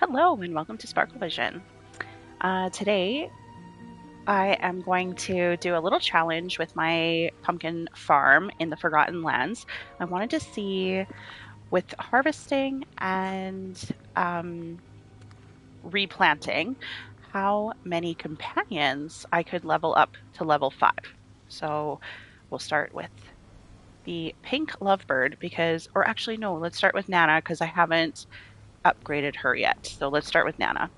Hello and welcome to Sparkle Vision. Today I am going to do a little challenge with my pumpkin farm in the Forgotten Lands. I wanted to see with harvesting and replanting how many companions I could level up to level 5. So we'll start with the pink lovebird or actually, no, let's start with Nana because I haven't upgraded her yet. So let's start with Nana.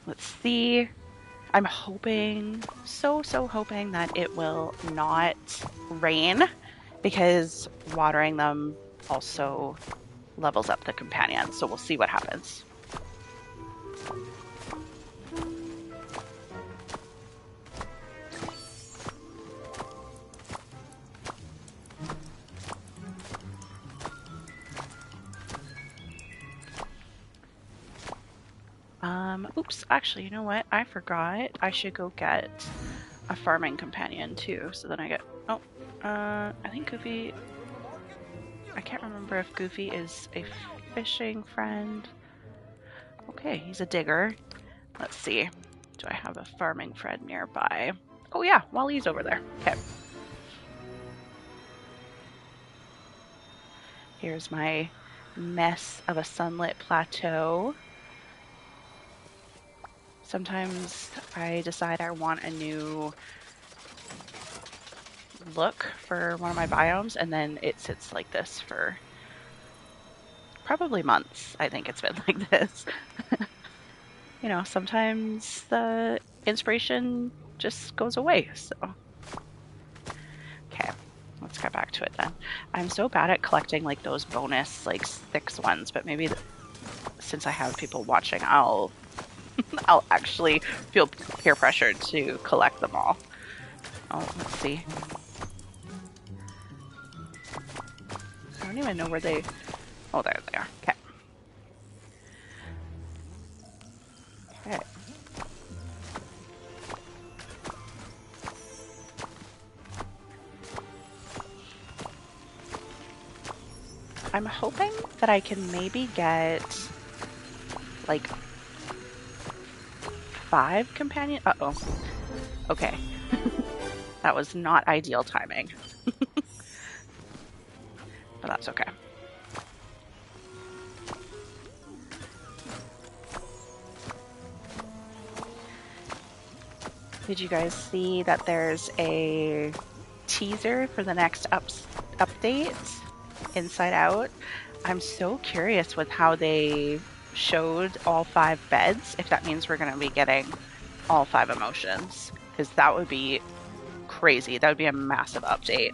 Let's see. I'm hoping, so hoping that it will not rain because watering them also levels up the companion. So we'll see what happens. Oops, actually, you know what? I forgot. I should go get a farming companion too. So then I get, I think Goofy, I can't remember if Goofy is a fishing friend. Okay, he's a digger. Let's see. Do I have a farming friend nearby? Oh yeah, Wally's over there. Okay. Here's my mess of a sunlit plateau. Sometimes I decide I want a new look for one of my biomes, and then it sits like this for probably months. I think it's been like this. You know, sometimes the inspiration just goes away. So, okay, let's get back to it then. I'm so bad at collecting like those bonus, like 6 ones, but maybe since I have people watching, I'll actually feel peer pressured to collect them all. Oh, let's see. I don't even know where they... Oh, there they are. Okay. Okay. I'm hoping that I can maybe get like 5 companion. Uh-oh. Okay. That was not ideal timing. But that's okay. Did you guys see that there's a teaser for the next update, Inside Out? I'm so curious with how they showed all 5 beds, if that means we're going to be getting all 5 emotions, because that would be crazy. That would be a massive update.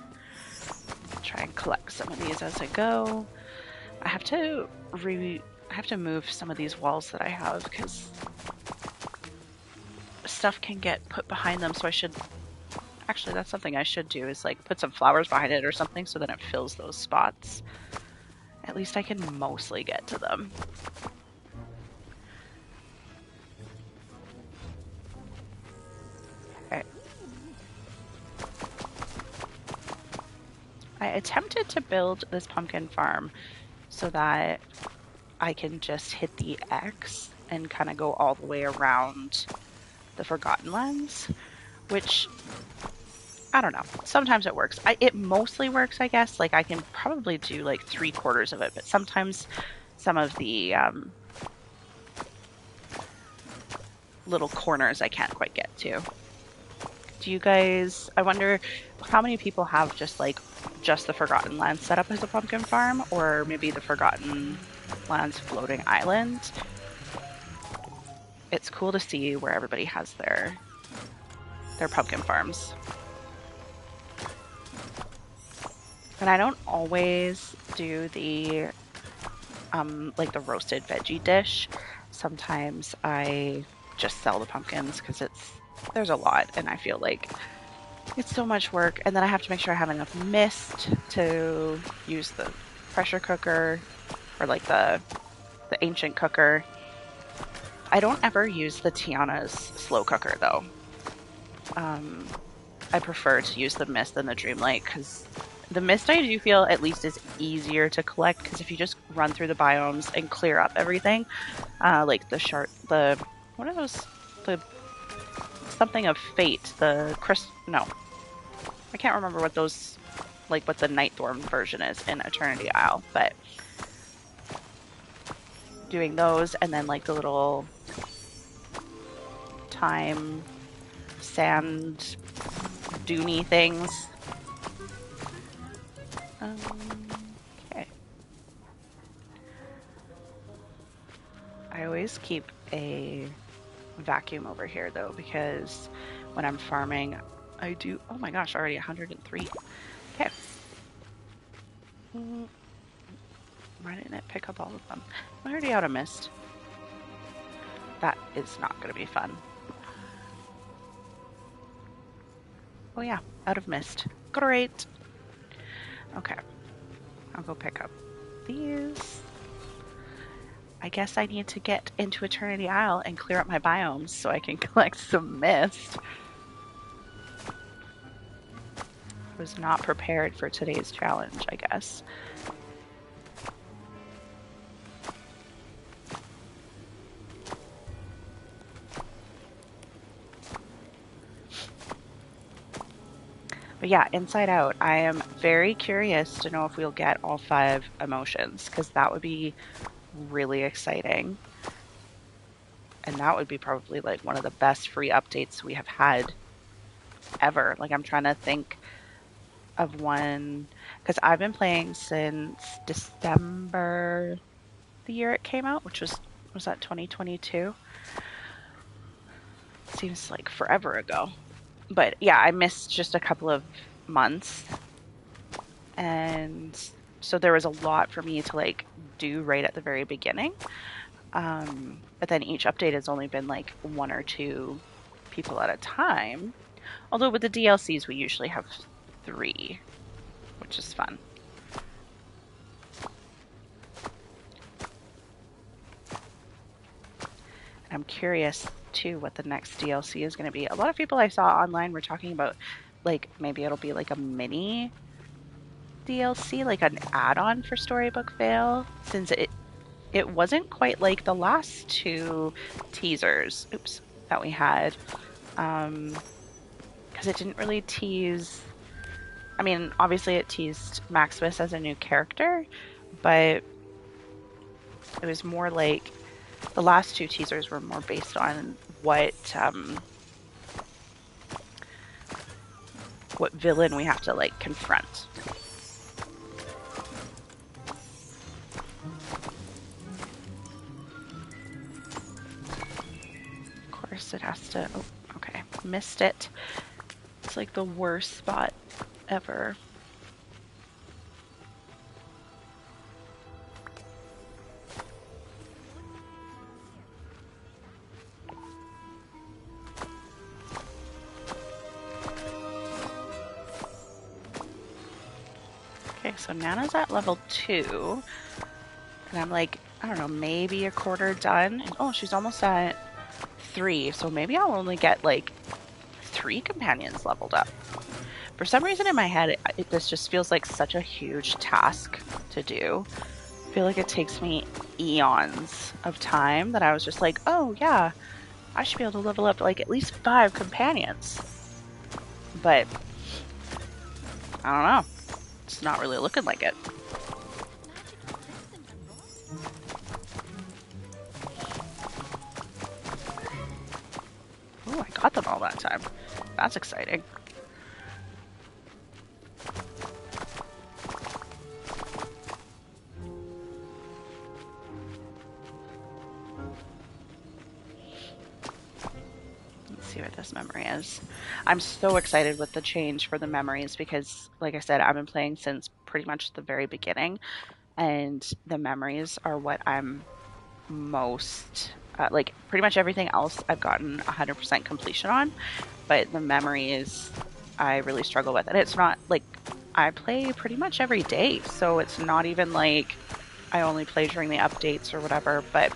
Try and collect some of these as I go. I have to move some of these walls that I have because stuff can get put behind them. So I should actually, that's something I should do, is like put some flowers behind it or something so that it fills those spots. At least I can mostly get to them. Okay. I attempted to build this pumpkin farm so that I can just hit the X and kind of go all the way around the Forgotten Lands, which I don't know. Sometimes it works. It mostly works, I guess. Like I can probably do like 3/4 of it, but sometimes some of the little corners I can't quite get to. Do you guys, I wonder how many people have just the Forgotten Lands set up as a pumpkin farm, or maybe the Forgotten Lands floating island? It's cool to see where everybody has their pumpkin farms. And I don't always do the like the roasted veggie dish. Sometimes I just sell the pumpkins because there's a lot and I feel like it's so much work, and then I have to make sure I have enough mist to use the pressure cooker or like the ancient cooker. I don't ever use the Tiana's slow cooker though. I prefer to use the mist and the Dreamlight because The mist I do feel at least is easier to collect because if you just run through the biomes and clear up everything, like the what are those? The something of fate, the no, I can't remember what those like what the Nightthorn version is in Eternity Isle, but doing those and then like the little time sand duney things. Okay. I always keep a vacuum over here though because when I'm farming I do, oh my gosh, already 103. Okay. Why didn't it pick up all of them? I'm already out of mist. That is not going to be fun. Oh yeah, out of mist. Great. Okay. I'll go pick up these. I guess I need to get into Eternity Isle and clear up my biomes so I can collect some mist. I was not prepared for today's challenge, I guess. But yeah, Inside Out, I am very curious to know if we'll get all 5 emotions because that would be really exciting. And that would be probably like one of the best free updates we have had ever. Like I'm trying to think of one because I've been playing since December the year it came out, which was that 2022? Seems like forever ago. But yeah, I missed just a couple of months. And so there was a lot for me to like do right at the very beginning. But then each update has only been like 1 or 2 people at a time. Although with the DLCs, we usually have 3, which is fun. I'm curious too what the next DLC is going to be. A lot of people I saw online were talking about like maybe it'll be like a mini DLC, like an add-on for Storybook Vale, since it wasn't quite like the last 2 teasers, that we had, because it didn't really tease. I mean, obviously it teased Maximus as a new character, but it was more like the last 2 teasers were more based on what villain we have to like confront. Of course, it has to. Oh, okay, missed it. It's like the worst spot ever. Okay, so Nana's at level 2. And I'm like, I don't know, maybe a quarter done. And, oh, she's almost at 3. So maybe I'll only get like 3 companions leveled up. For some reason in my head, this just feels like such a huge task to do. I feel like it takes me eons of time that I was just like, oh yeah, I should be able to level up like at least 5 companions. But I don't know. It's not really looking like it. Oh, I got them all that time. That's exciting. Let's see what this memory is. I'm so excited with the change for the memories because, like I said, I've been playing since pretty much the very beginning, and the memories are what I'm most like. Pretty much everything else I've gotten 100% completion on, but the memories I really struggle with. And it's not like I play pretty much every day, so it's not even like I only play during the updates or whatever, but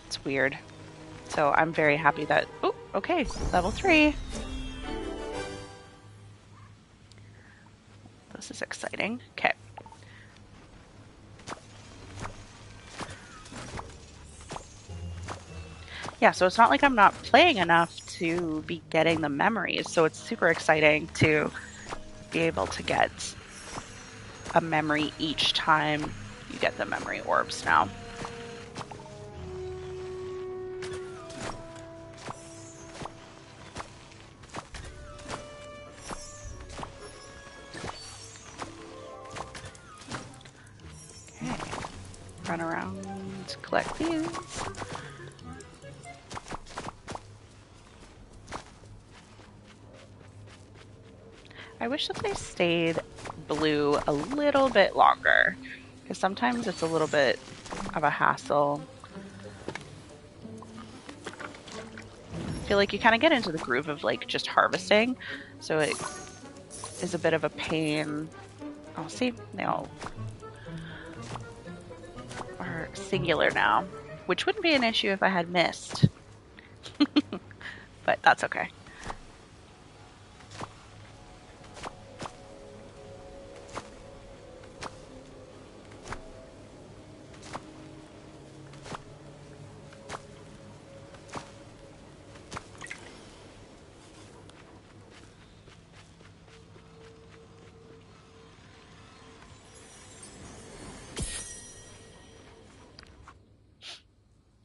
it's weird. So I'm very happy that, oh, okay, level 3. this is exciting. Okay. Yeah, so it's not like I'm not playing enough to be getting the memories. So it's super exciting to be able to get a memory each time you get the memory orbs now. Okay, run around, collect these. I wish that they stayed blue a little bit longer, because sometimes it's a little bit of a hassle. I feel like you kind of get into the groove of like just harvesting, so it is a bit of a pain. Oh, see, they all are singular now, which wouldn't be an issue if I had missed, but that's okay.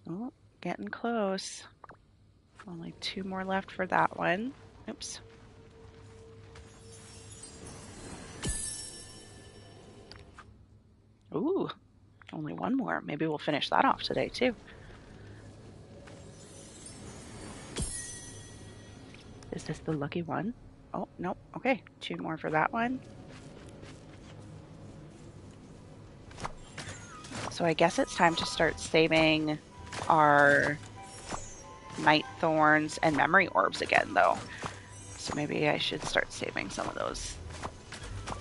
Oh, getting close. Only 2 more left for that one. Oops. Ooh, only 1 more. Maybe we'll finish that off today too. Is this the lucky one? Oh, no. Okay, 2 more for that one. So I guess it's time to start saving our night thorns and memory orbs again, though. So maybe I should start saving some of those.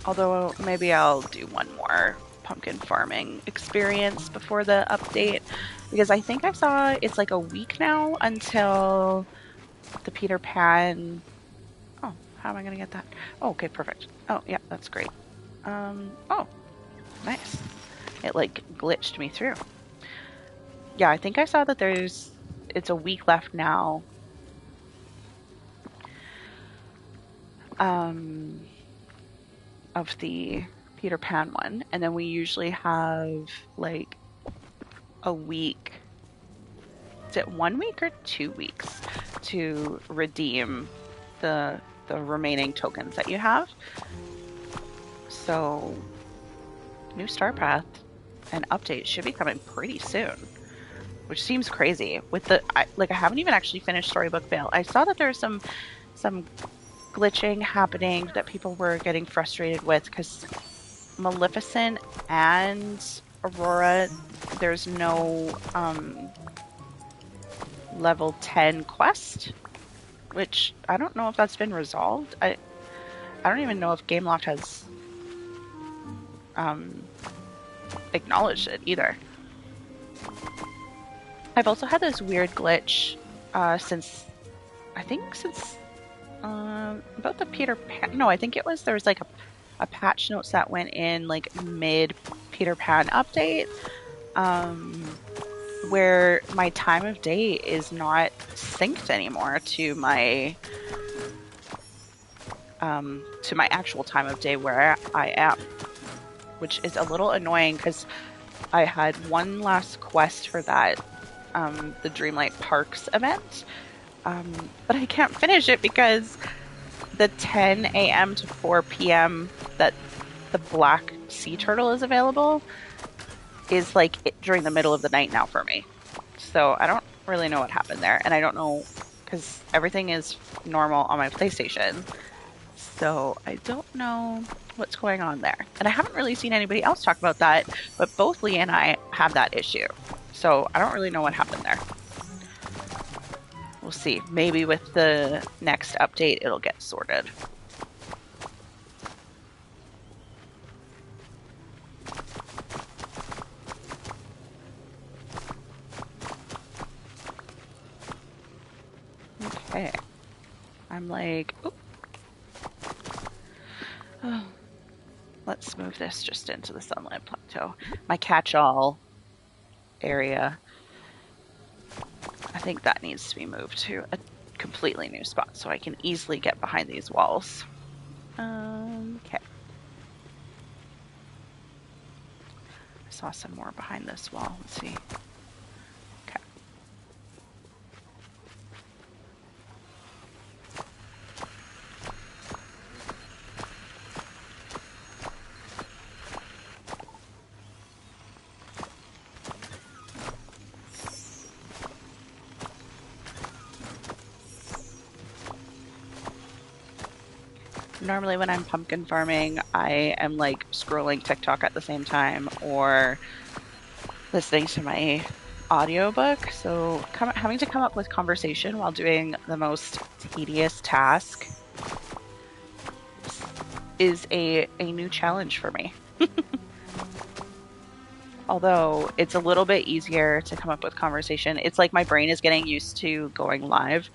Although maybe I'll do 1 more pumpkin farming experience before the update, because I think I saw it's like a week now until the Peter Pan. Oh, how am I going to get that? Oh, okay, perfect. Oh, yeah, that's great. Oh, nice. It like glitched me through. Yeah, I think I saw that it's a week left now. Of the Peter Pan one, and then we usually have like a week. Is it 1 week or 2 weeks to redeem the remaining tokens that you have? So new Star Path and update should be coming pretty soon, which seems crazy. With I haven't even actually finished Storybook Vale. I saw that there's some glitching happening that people were getting frustrated with because Maleficent and Aurora, there's no level 10 quest, which I don't know if that's been resolved. I don't even know if Gameloft has acknowledged it either. I've also had this weird glitch since about the Peter Pan. No, I think there was like a patch notes that went in like mid Peter Pan update, where my time of day is not synced anymore to my actual time of day where I am, which is a little annoying because I had one last quest for that, the Dreamlight Parks event, but I can't finish it because the 10 a.m. to 4 p.m. that the black sea turtle is available is like during the middle of the night now for me. So I don't really know what happened there. And I don't know because everything is normal on my PlayStation. So I don't know what's going on there. And I haven't really seen anybody else talk about that, but both Lee and I have that issue. So I don't really know what happened there. We'll see. Maybe with the next update, it'll get sorted. Okay. I'm like, oh. let's move this just into the sunlit plateau. My catch-all area, I think that needs to be moved to a completely new spot so I can easily get behind these walls. Okay. I saw some more behind this wall. Let's see. Okay. Normally when I'm pumpkin farming, I am like scrolling TikTok at the same time or listening to my audiobook. So having to come up with conversation while doing the most tedious task is a new challenge for me. Although it's a little bit easier to come up with conversation. It's like my brain is getting used to going live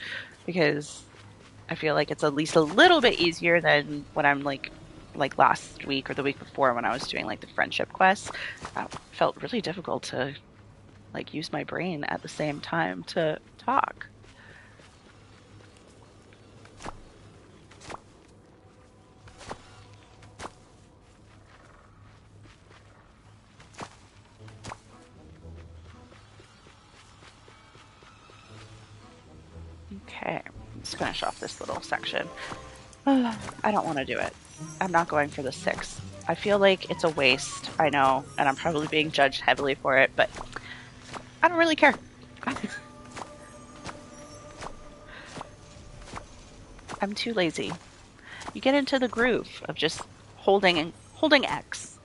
because I feel like it's at least a little bit easier than when I'm like last week or the week before when I was doing like the friendship quests. That felt really difficult to like use my brain at the same time to talk. Okay, let's finish off this little section. I don't want to do it. I'm not going for the 6. I feel like it's a waste, I know, and I'm probably being judged heavily for it, but I don't really care. I'm too lazy. You get into the groove of just holding X.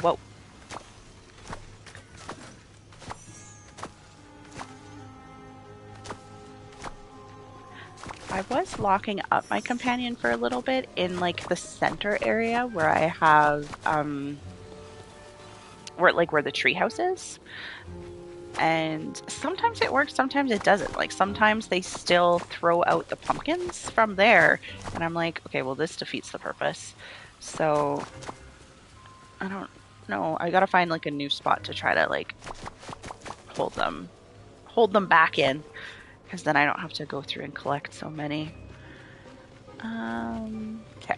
Whoa. I was locking up my companion for a little bit in like the center area where I have where the treehouse is. And sometimes it works, sometimes it doesn't. Like sometimes they still throw out the pumpkins from there, and I'm like, okay, well this defeats the purpose. So I don't know. I gotta find like a new spot to try to like hold them back in, because then I don't have to go through and collect so many. Okay.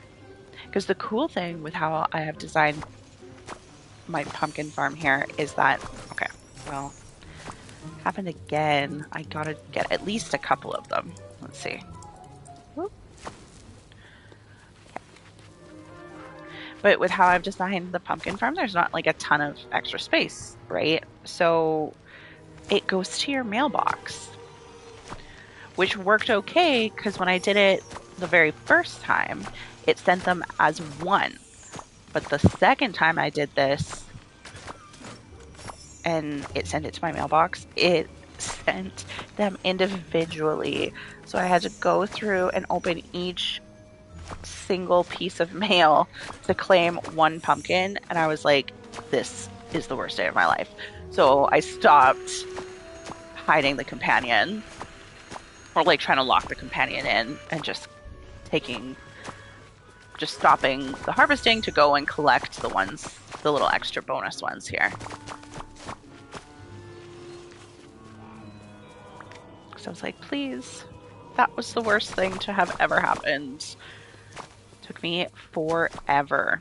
Because the cool thing with how I have designed my pumpkin farm here is that, okay, well, happened again. I gotta get at least a couple of them. Let's see. Whoop. But with how I've designed the pumpkin farm, there's not like a ton of extra space, right? So it goes to your mailbox, which worked okay because when I did it the very first time, it sent them as one. But the second time I did this and it sent it to my mailbox, it sent them individually. So I had to go through and open each single piece of mail to claim one pumpkin. And I was like, this is the worst day of my life. So I stopped hiding the companion or like trying to lock the companion in and just stopping the harvesting to go and collect the little extra bonus ones here. So I was like, please, that was the worst thing to have ever happened. Took me forever.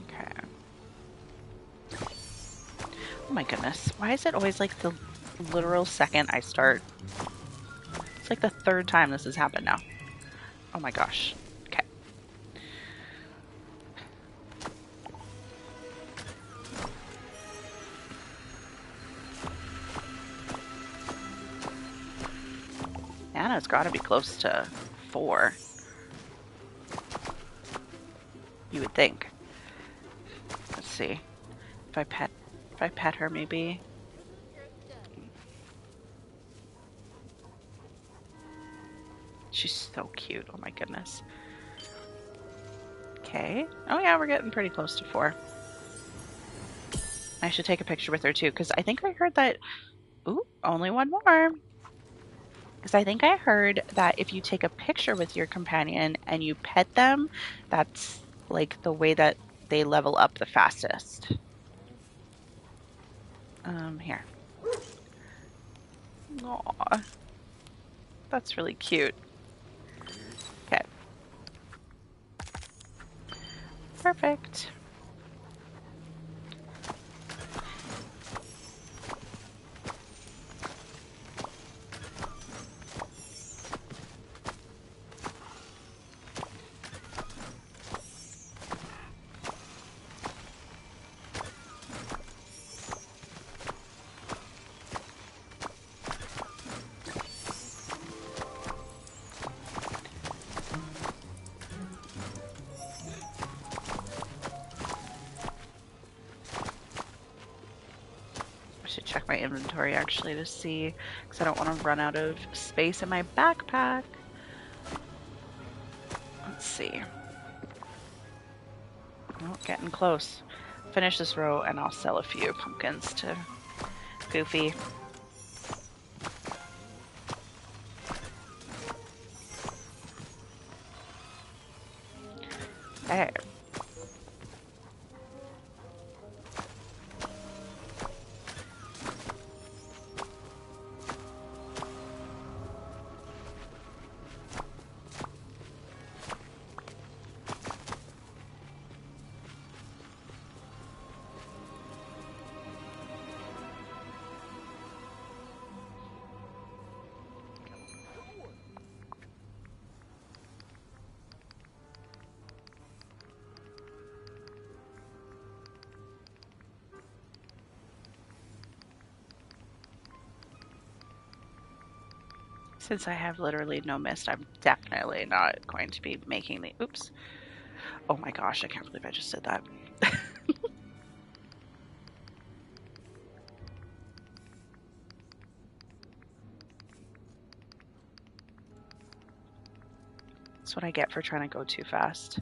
Okay. Oh my goodness. Why is it always like the literal second I start? It's like the third time this has happened now. Oh my gosh. Okay. Anna's got to be close to 4. You would think. Let's see. If I pet her, maybe. She's so cute. Oh my goodness. Okay. Oh yeah, we're getting pretty close to 4. I should take a picture with her too, because I think I heard that. Ooh, only one more. Because I think I heard that if you take a picture with your companion and you pet them, that's like the way that they level up the fastest. Here. Aw, that's really cute. Okay, perfect. I should check my inventory actually to see, because I don't want to run out of space in my backpack. Let's see. Oh, getting close. Finish this row and I'll sell a few pumpkins to Goofy. Okay. Since I have literally no mist, I'm definitely not going to be making the... Oops. Oh my gosh, I can't believe I just did that. That's what I get for trying to go too fast.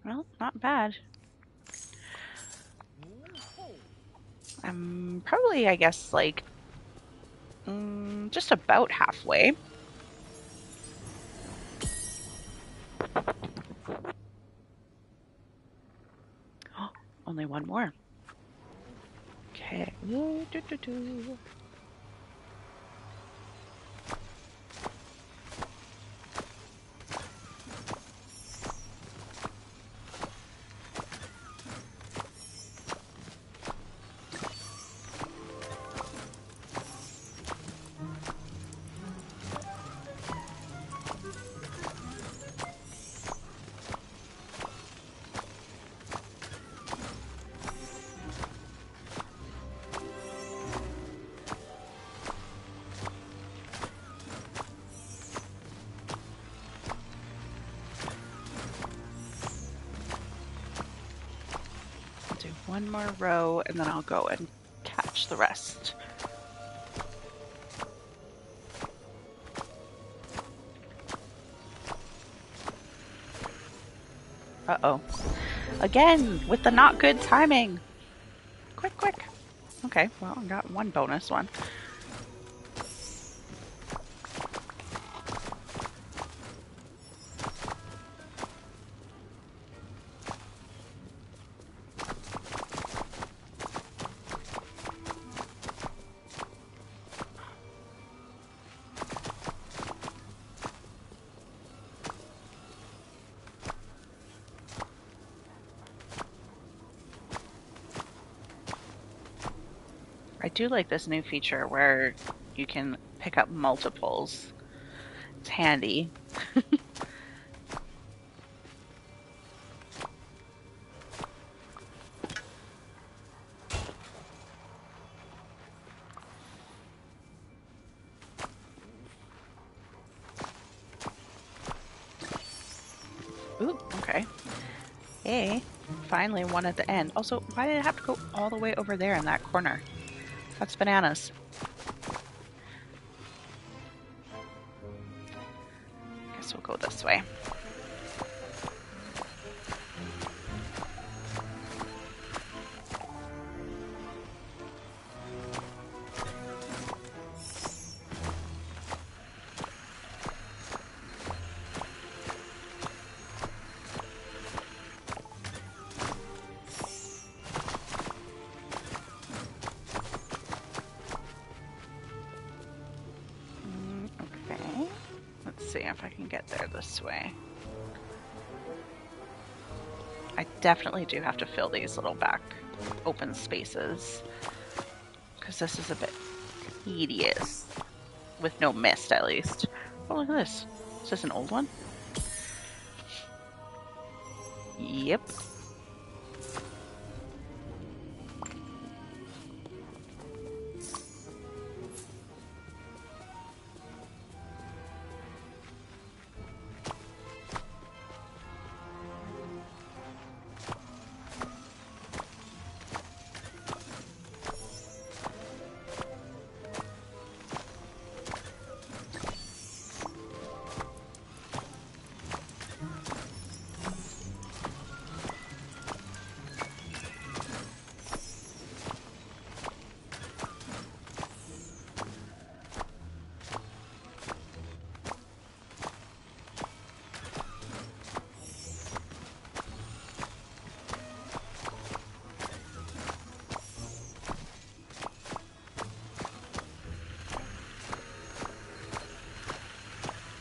Well, not bad. I'm probably, I guess, like, just about halfway. Oh, only one more. Okay. Ooh, doo, doo, doo. Do one more row and then I'll go and catch the rest. Uh-oh. Again, with the not good timing. Quick, quick. Okay, well, I got one bonus one. I do like this new feature where you can pick up multiples. It's handy. Ooh, okay. Hey, finally one at the end. Also, why did it have to go all the way over there in that corner? That's bananas. guess we'll go this way. Okay, let's see if I can get there this way. I definitely do have to fill these little back open spaces because this is a bit tedious with no mist, at least. Oh, look at this. Is this an old one? Yep.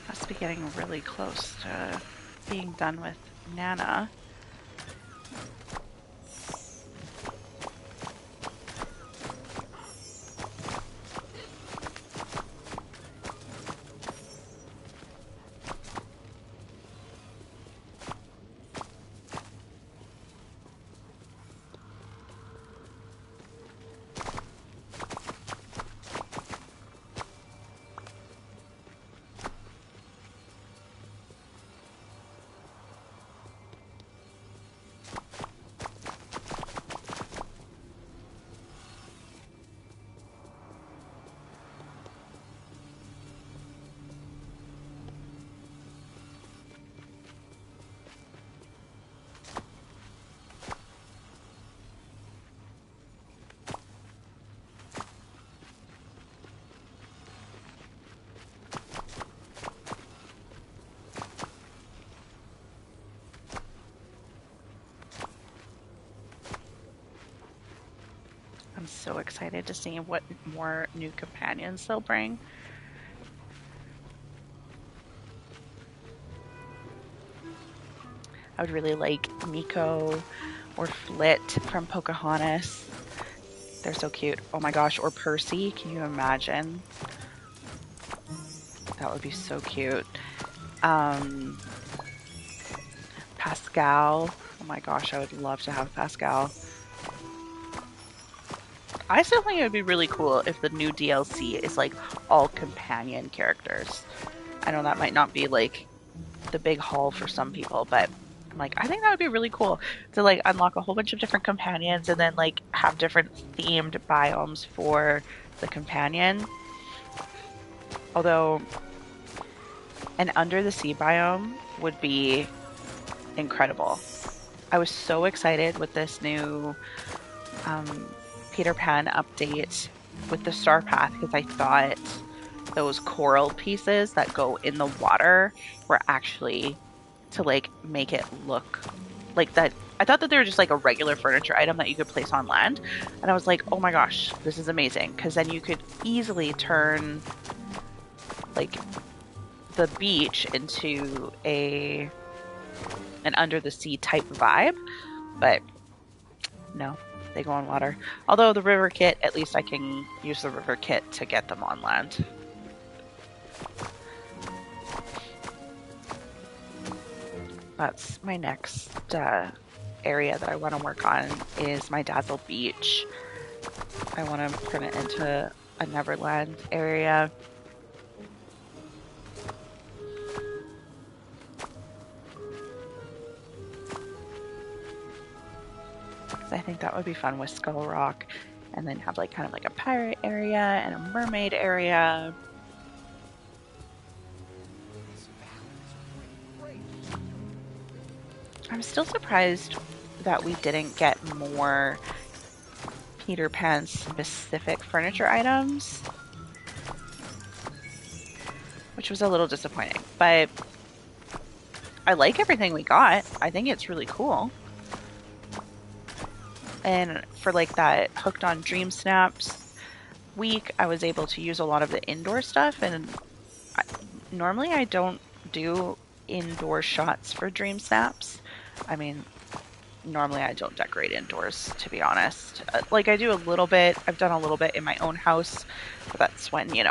Must be getting really close to being done with Nana. I'm so excited to see what more new companions they'll bring. I would really like Miko or Flit from Pocahontas. They're so cute. Oh my gosh, or Percy. Can you imagine? That would be so cute. Pascal. Oh my gosh, I would love to have Pascal. I still think it would be really cool if the new DLC is like all companion characters. I know that might not be like the big haul for some people, but I'm like, I think that would be really cool to like unlock a whole bunch of different companions and then like have different themed biomes for the companion. Although an under the sea biome would be incredible. I was so excited with this new Peter Pan update with the Star Path because I thought those coral pieces that go in the water were actually to like make it look like that. I thought that they were just like a regular furniture item that you could place on land. And I was like, oh my gosh, this is amazing. Because then you could easily turn like the beach into an under the sea type vibe. But no, they go on water. Although the river kit, at least I can use the river kit to get them on land. That's my next area that I want to work on is my Dazzle Beach. I want to turn it into a Neverland area. I think that would be fun with Skull Rock, and then have like kind of like a pirate area and a mermaid area. I'm still surprised that we didn't get more Peter Pan specific furniture items, which was a little disappointing. But I like everything we got. I think it's really cool. And for like that Hooked on Dream Snaps week, I was able to use a lot of the indoor stuff. And I, normally I don't do indoor shots for Dream Snaps. I mean, normally I don't decorate indoors, to be honest. Like I do a little bit, I've done a little bit in my own house, but that's when, you're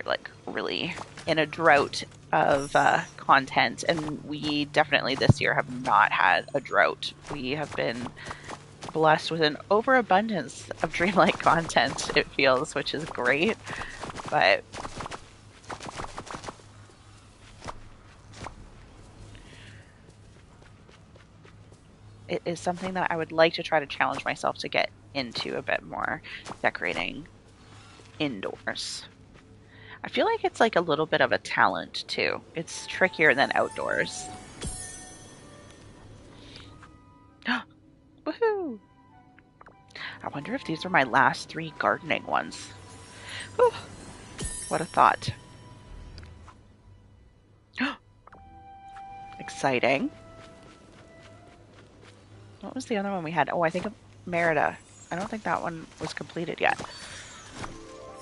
like really in a drought of content. And we definitely this year have not had a drought. We have been blessed with an overabundance of dreamlike content, it feels, which is great. But it is something that I would like to try to challenge myself to get into a bit more, decorating indoors. I feel like it's like a little bit of a talent too. It's trickier than outdoors. Woohoo! I wonder if these are my last 3 gardening ones. Whew, what a thought. Exciting. What was the other one we had? Oh, I think Merida. I don't think that one was completed yet.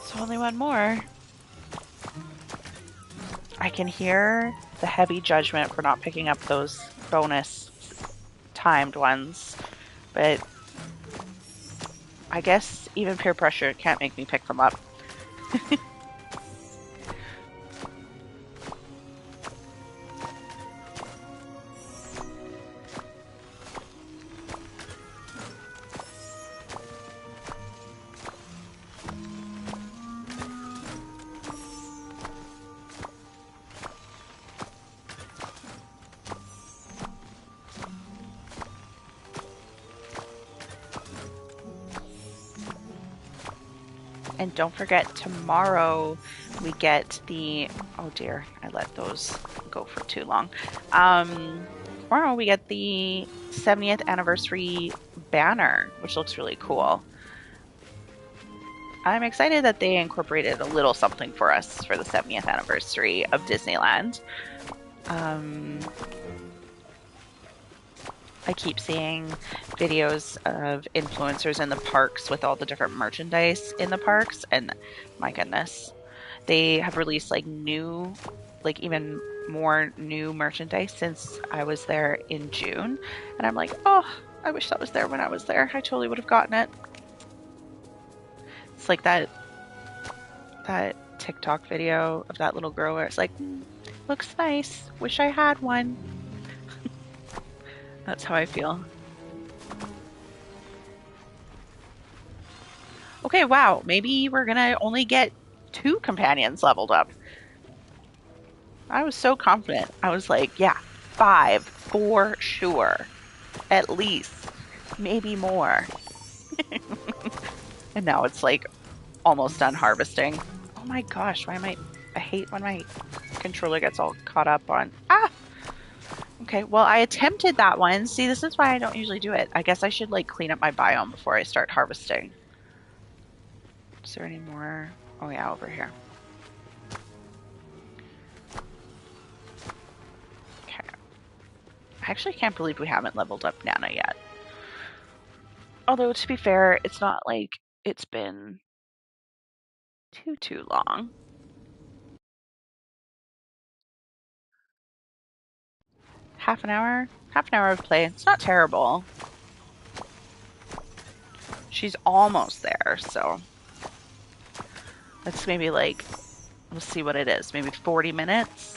So only one more. I can hear the heavy judgment for not picking up those bonus timed ones, but I guess even peer pressure can't make me pick them up. And don't forget, tomorrow we get the, oh dear, I let those go for too long. Tomorrow we get the 70th anniversary banner, which looks really cool. I'm excited that they incorporated a little something for us for the 70th anniversary of Disneyland. I keep seeing videos of influencers in the parks with all the different merchandise in the parks, and my goodness, they have released like even more new merchandise since I was there in June. And I'm like, oh, I wish that was there when I was there. I totally would have gotten it. It's like that TikTok video of that little girl where it's like, looks nice. Wish I had one. That's how I feel. Okay, wow. Maybe we're gonna only get 2 companions leveled up. I was so confident. I was like, yeah, 5 for sure. At least. Maybe more. And now it's like almost done harvesting. Oh my gosh, I hate when my controller gets all caught up on. Ah! Okay, well, I attempted that one. See, this is why I don't usually do it. I guess I should like clean up my biome before I start harvesting. Is there any more? Oh yeah, over here. Okay. I actually can't believe we haven't leveled up Nana yet. Although, to be fair, it's not like it's been too long. Half an hour? Half an hour of play. It's not terrible. She's almost there, so let's maybe like, we'll see what it is. Maybe 40 minutes.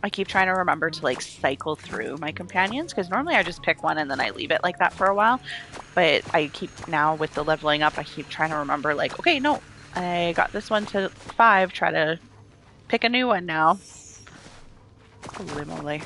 I keep trying to remember to like cycle through my companions because normally I just pick one and then I leave it like that for a while. But I keep now with the leveling up, I keep trying to remember like, okay, no, I got this one to 5. Try to pick a new one now. Holy moly.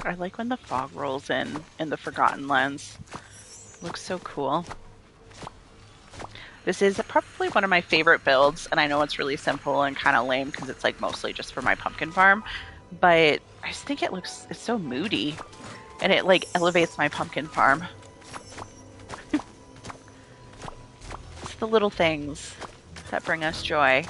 I like when the fog rolls in the Forgotten Lands. Looks so cool. This is probably one of my favorite builds, and I know it's really simple and kind of lame because it's like mostly just for my pumpkin farm, but I just think it's so moody and it like elevates my pumpkin farm. It's the little things that bring us joy.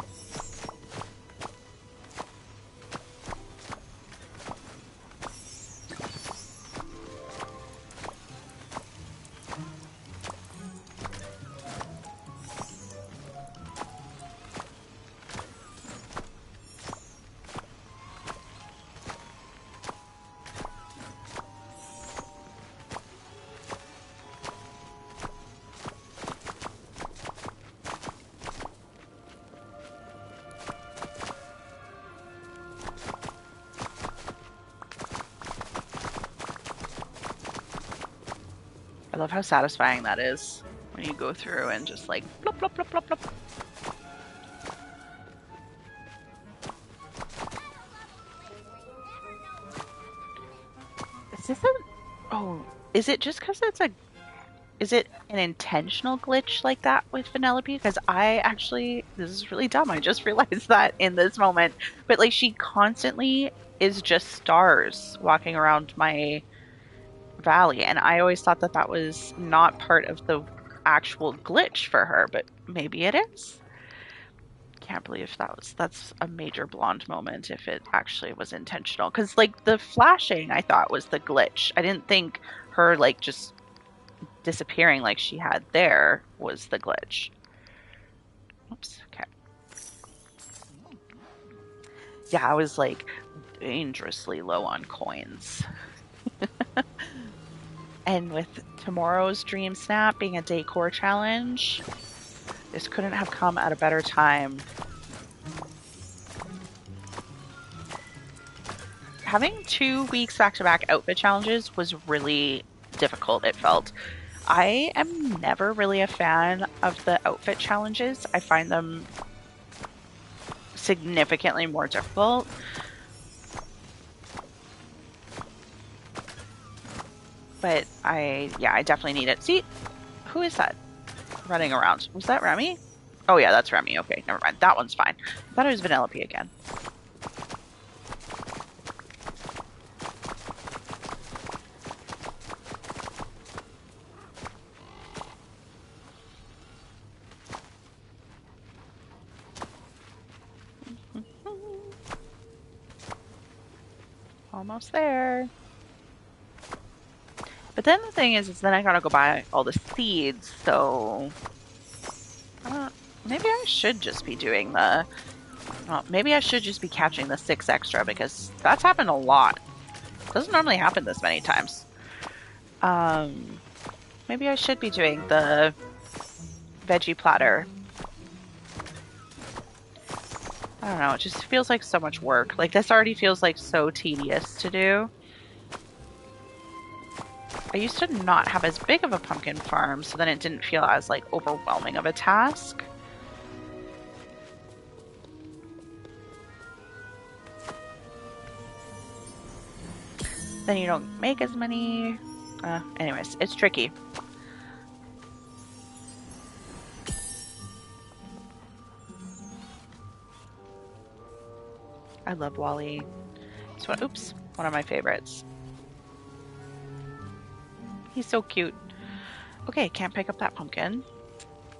I love how satisfying that is when you go through and just like blop, blop, blop, blop, blop. Is this a... Oh, is it just because it's a... Is it an intentional glitch like that with Vanellope? Because I actually... This is really dumb. I just realized that in this moment. But like she constantly is just stars walking around my valley. And I always thought that that was not part of the actual glitch for her, but maybe it is. Can't believe that's a major blonde moment if it actually was intentional. Because like the flashing I thought was the glitch. I didn't think her like just disappearing like she had there was the glitch. Oops. Okay. Yeah, I was like dangerously low on coins. And with tomorrow's Dream Snap being a decor challenge, this couldn't have come at a better time. Having 2 weeks back-to-back outfit challenges was really difficult, it felt. I am never really a fan of the outfit challenges. I find them significantly more difficult. But I definitely need it. See, who is that running around? Was that Remy? Oh yeah, that's Remy. Okay, never mind. That one's fine. I thought it was Vanellope again. Almost there. But then the thing is then I gotta go buy all the seeds, so... maybe I should just be doing the... Well, maybe I should just be catching the 6 extra, because that's happened a lot. It doesn't normally happen this many times. Maybe I should be doing the veggie platter. I don't know, it just feels like so much work. Like, this already feels like so tedious to do. I used to not have as big of a pumpkin farm, so then it didn't feel as, like, overwhelming of a task. Then you don't make as many. Anyways, it's tricky. I love Wally. It's one of my favorites. He's so cute. Okay, can't pick up that pumpkin.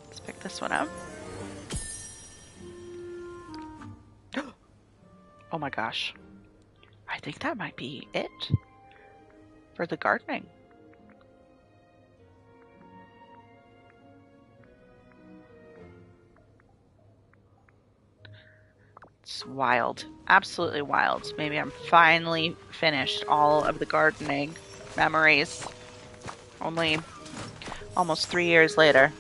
Let's pick this one up. Oh my gosh. I think that might be it for the gardening. It's wild. Absolutely wild. Maybe I'm finally finished all of the gardening memories. Only almost 3 years later.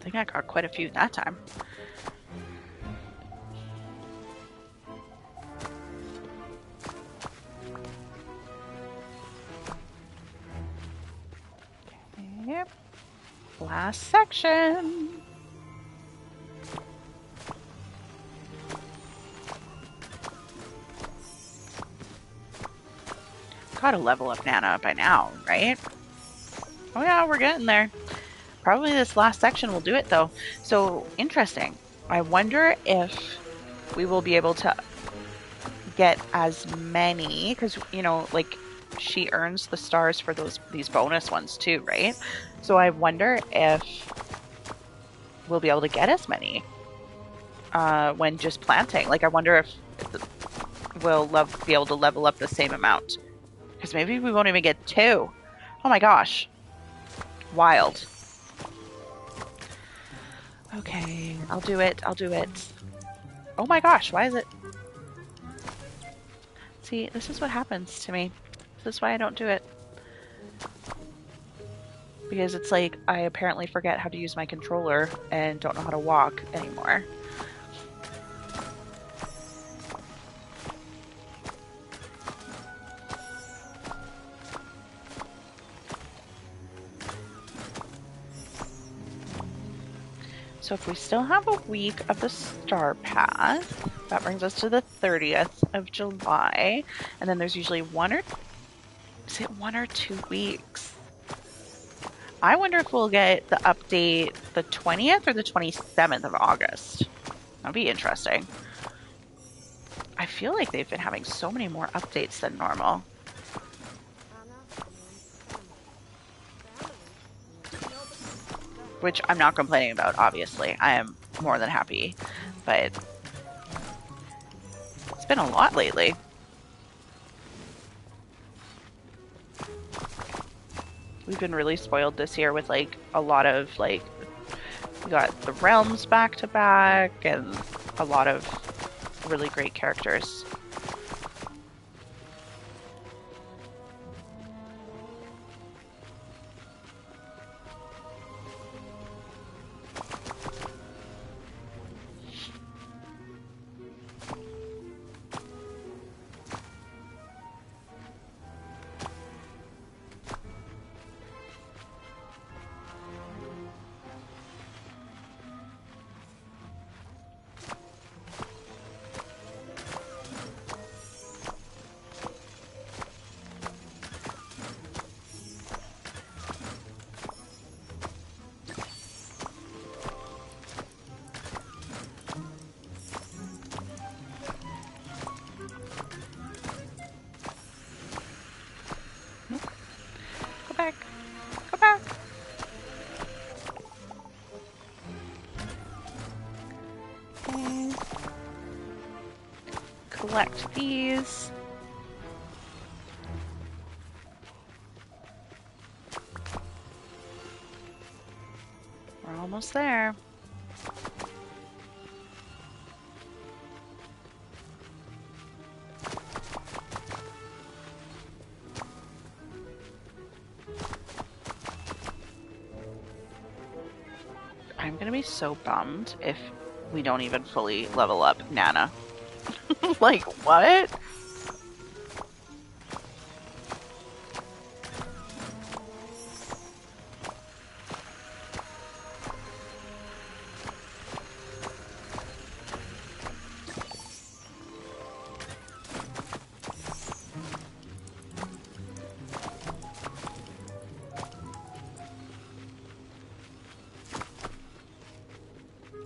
think I got quite a few that time. Okay. Last section. Gotta level up Nana by now, right? Oh yeah, we're getting there. Probably this last section will do it though. So interesting. I wonder if we will be able to get as many, because like she earns the stars for these bonus ones too, right? So I wonder if we'll be able to get as many when just planting. Like I wonder if we'll be able to level up the same amount. Because maybe we won't even get 2. Oh my gosh. Wild. Okay, I'll do it. I'll do it. Oh my gosh, why is it? See, this is what happens to me. This is why I don't do it. Because it's like I apparently forget how to use my controller and don't know how to walk anymore. So if we still have a week of the Star Pass, that brings us to the 30th of July. And then there's usually 1 or 2 weeks? I wonder if we'll get the update the 20th or the 27th of August. That'll be interesting. I feel like they've been having so many more updates than normal. Which I'm not complaining about, obviously. I am more than happy. But it's been a lot lately. We've been really spoiled this year with like a lot of like we got the realms back to back and a lot of really great characters. Go back. Go back. Okay. Collect these. We're almost there. I'm gonna be so bummed if we don't even fully level up Nana. Like, what?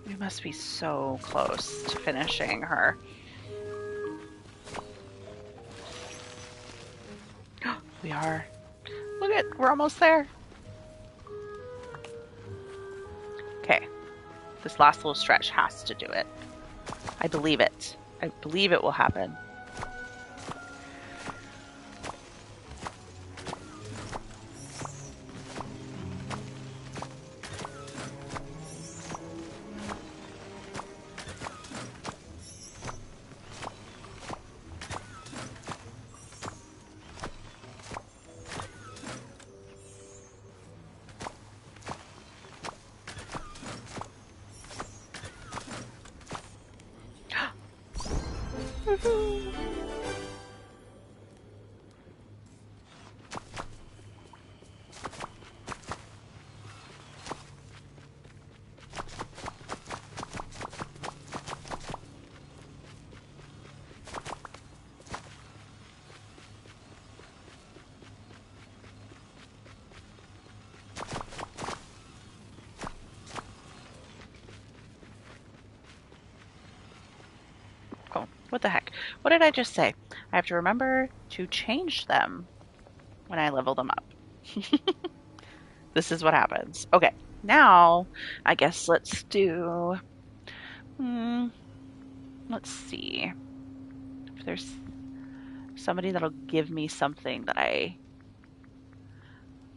We must be so close to finishing her. We are. Look at, we're almost there. Okay. This last little stretch has to do it. I believe it. I believe it will happen. Woohoo! Oh, what the heck? What did I just say? I have to remember to change them when I level them up. This is what happens. Okay, now I guess let's do. Hmm, let's see if there's somebody that'll give me something that I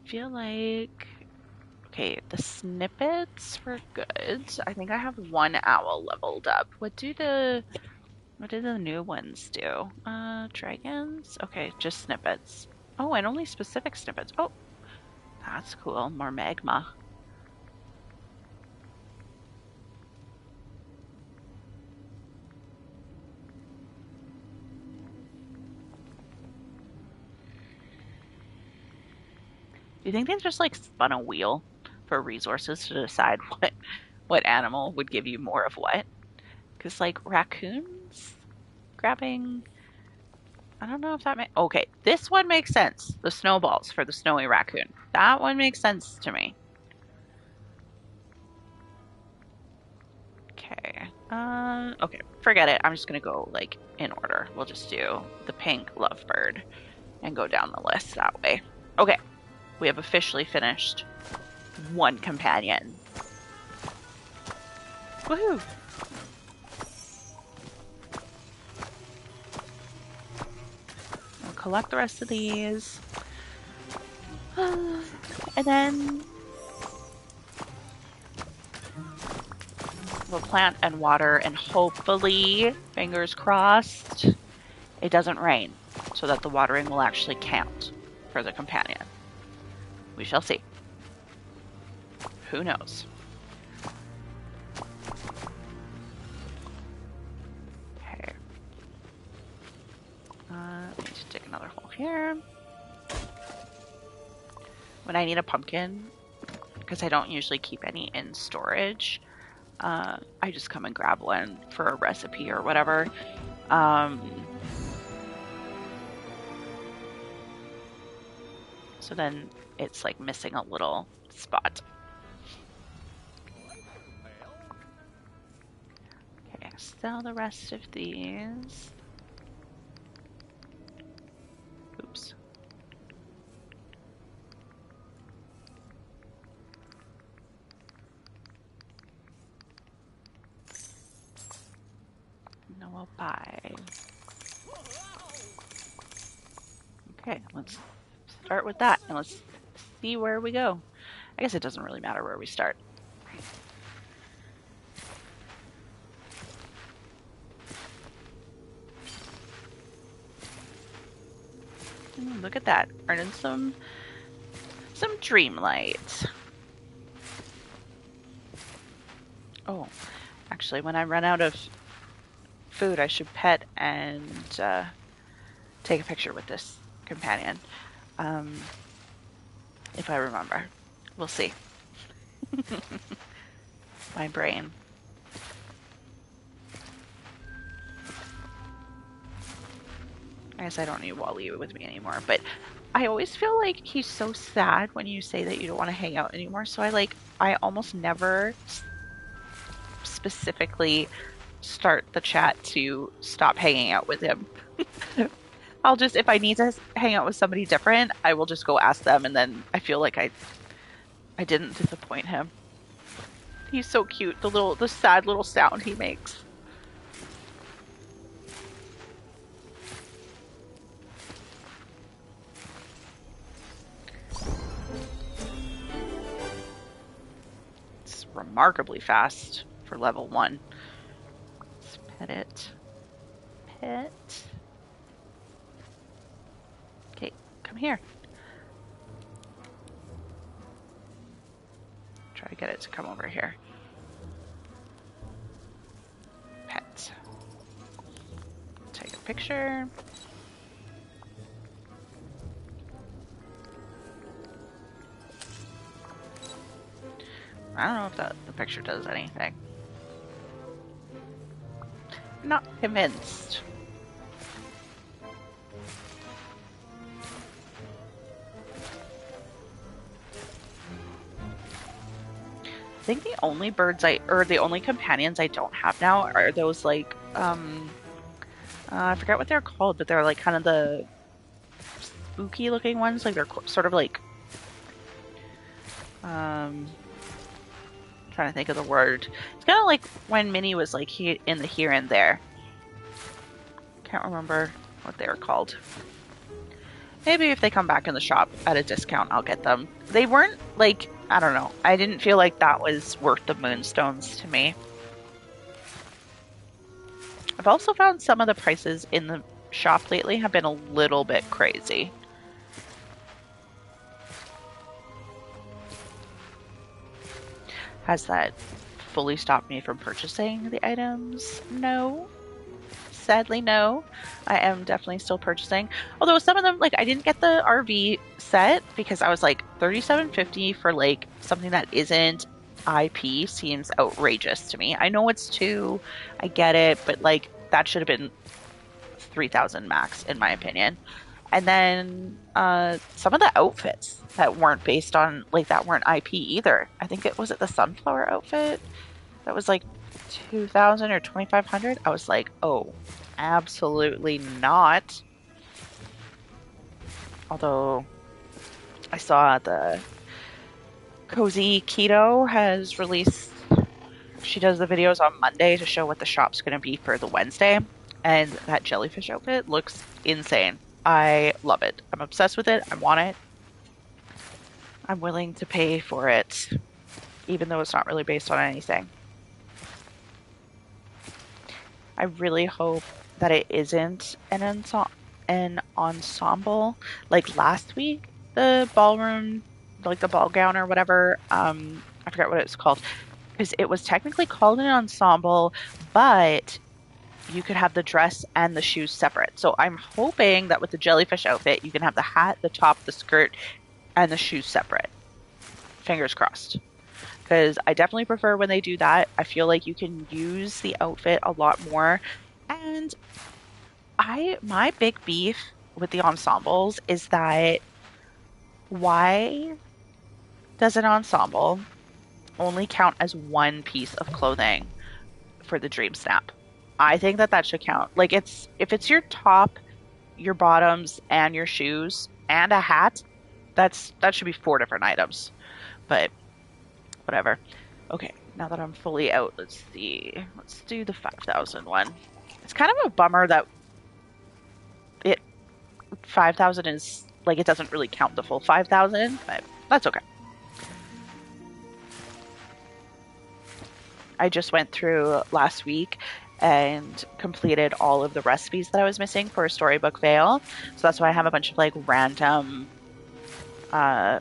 feel like. Okay, the snippets were good. I think I have one owl leveled up. What do the new ones do? Dragons? Okay, just snippets. Oh, and only specific snippets. Oh, that's cool. More magma. Do you think they just like spun a wheel for resources to decide what animal would give you more of what? Because like raccoons grabbing, I don't know if that makes. Okay, this one makes sense. The snowballs for the snowy raccoon. That one makes sense to me. Okay. Okay, forget it. I'm just gonna go like in order. We'll just do the pink lovebird and go down the list that way. Okay, we have officially finished one companion. Woohoo! We'll collect the rest of these. And then we'll plant and water and hopefully, fingers crossed, it doesn't rain so that the watering will actually count for the companion. We shall see. Who knows? Okay. Let me just dig another hole here. When I need a pumpkin, because I don't usually keep any in storage, I just come and grab one for a recipe or whatever. So then it's like missing a little spot. Okay, sell the rest of these. Oops. No, I'll buy. Okay, let's start with that and let's see where we go. I guess it doesn't really matter where we start. Look at that, earning some dream light. Oh, actually, when I run out of food, I should pet and take a picture with this companion. If I remember. We'll see. My brain. I guess I don't need Wally with me anymore, but I always feel like he's so sad when you say that you don't want to hang out anymore. So I almost never specifically start the chat to stop hanging out with him. I'll just, if I need to hang out with somebody different, I will just go ask them, and then I feel like I didn't disappoint him. He's so cute, the sad little sound he makes. It's remarkably fast for level 1. Let's pet it. Pet. Okay, come here. Try to get it to come over here. Pet. Take picture. I don't know if the picture does anything. Not convinced. I think the only the only companions I don't have now are those like, I forget what they're called, but they're like kind of the spooky looking ones. Like they're sort of like, trying to think of the word. It's kind of like when Minnie was like in the Here and There. Can't remember what they were called. Maybe if they come back in the shop at a discount, I'll get them. They weren't like, I don't know. I didn't feel like that was worth the moonstones to me. I've also found some of the prices in the shop lately have been a little bit crazy. Has that fully stopped me from purchasing the items? No. Sadly, no. I am definitely still purchasing. Although some of them, like I didn't get the RV set because I was like $37.50 for like something that isn't IP seems outrageous to me. I know it's 2, I get it, but like that should have been 3,000 max in my opinion. And then some of the outfits that weren't based on like that weren't IP either. I think it was the sunflower outfit that was like 2,000 or 2,500. I was like, oh, absolutely not. Although I saw the Cozy Keto has released, she does the videos on Monday to show what the shop's going to be for the Wednesday. And that jellyfish outfit looks insane. I love it. I'm obsessed with it. I want it. I'm willing to pay for it, even though it's not really based on anything. I really hope that it isn't an ensemble like last week. The ballroom, like the ball gown or whatever. I forget what it's called because it was technically called an ensemble, but you could have the dress and the shoes separate. So I'm hoping that with the jellyfish outfit, you can have the hat, the top, the skirt, and the shoes separate. Fingers crossed. Because I definitely prefer when they do that. I feel like you can use the outfit a lot more. And my big beef with the ensembles is that why does an ensemble only count as one piece of clothing for the Dream Snap? I think that should count. Like if it's your top, your bottoms, and your shoes and a hat, that should be 4 different items. But whatever. Okay, now that I'm fully out, let's see. Let's do the 5,000 one. It's kind of a bummer that 5,000 is like it doesn't really count the full 5,000, but that's okay. I just went through last week and completed all of the recipes that I was missing for Storybook Vale. So that's why I have a bunch of like random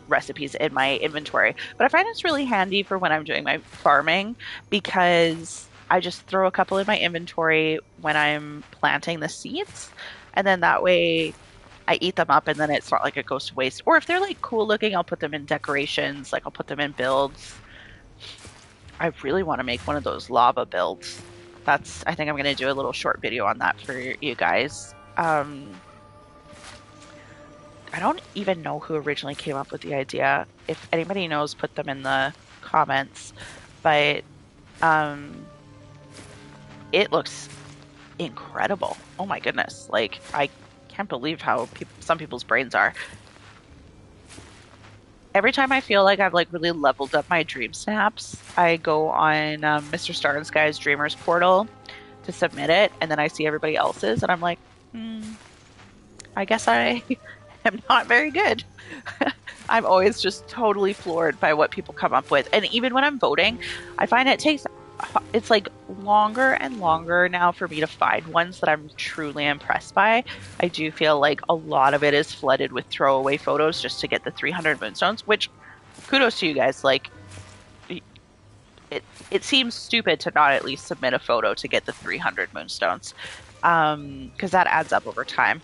recipes in my inventory. But I find it's really handy for when I'm doing my farming because I just throw a couple in my inventory when I'm planting the seeds. And then that way I eat them up and then it's not like it goes to waste. Or if they're like cool looking, I'll put them in decorations. Like I'll put them in builds. I really want to make one of those lava builds. I think I'm going to do a little short video on that for you guys. I don't even know who originally came up with the idea. If anybody knows, put them in the comments. But it looks incredible. Oh my goodness. Like, I can't believe how some people's brains are. Every time I feel like I've like really leveled up my dream snaps, I go on Mr. Star and Sky's Dreamers portal to submit it, and then I see everybody else's, and I'm like, I guess I am not very good. I'm always just totally floored by what people come up with. And even when I'm voting, I find it's like longer and longer now for me to find ones that I'm truly impressed by. I do feel like a lot of it is flooded with throwaway photos just to get the 300 moonstones, which kudos to you guys. Like it seems stupid to not at least submit a photo to get the 300 moonstones. because that adds up over time.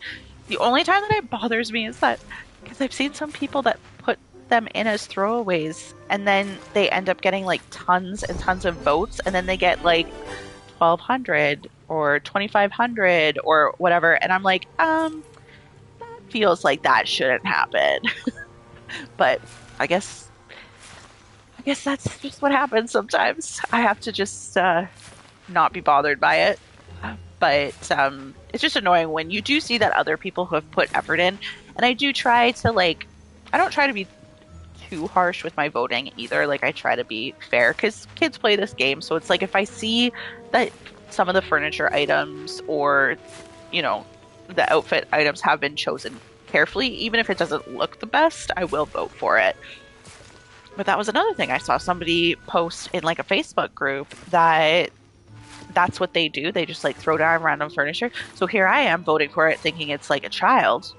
The only time that it bothers me is that because I've seen some people that put them in as throwaways and then they end up getting like tons and tons of votes and then they get like 1200 or 2500 or whatever and I'm like, that feels like that shouldn't happen. But I guess I guess that's just what happens sometimes. I have to just not be bothered by it. But it's just annoying when you do see that other people who have put effort in. And I do try to like, I don't try to be too harsh with my voting either. Like I try to be fair because kids play this game. So it's like if I see that some of the furniture items or, you know, the outfit items have been chosen carefully, even if it doesn't look the best, I will vote for it. But that was another thing I saw somebody post in like a Facebook group that that's what they do. They just like throw down random furniture. So here I am voting for it, thinking it's like a child.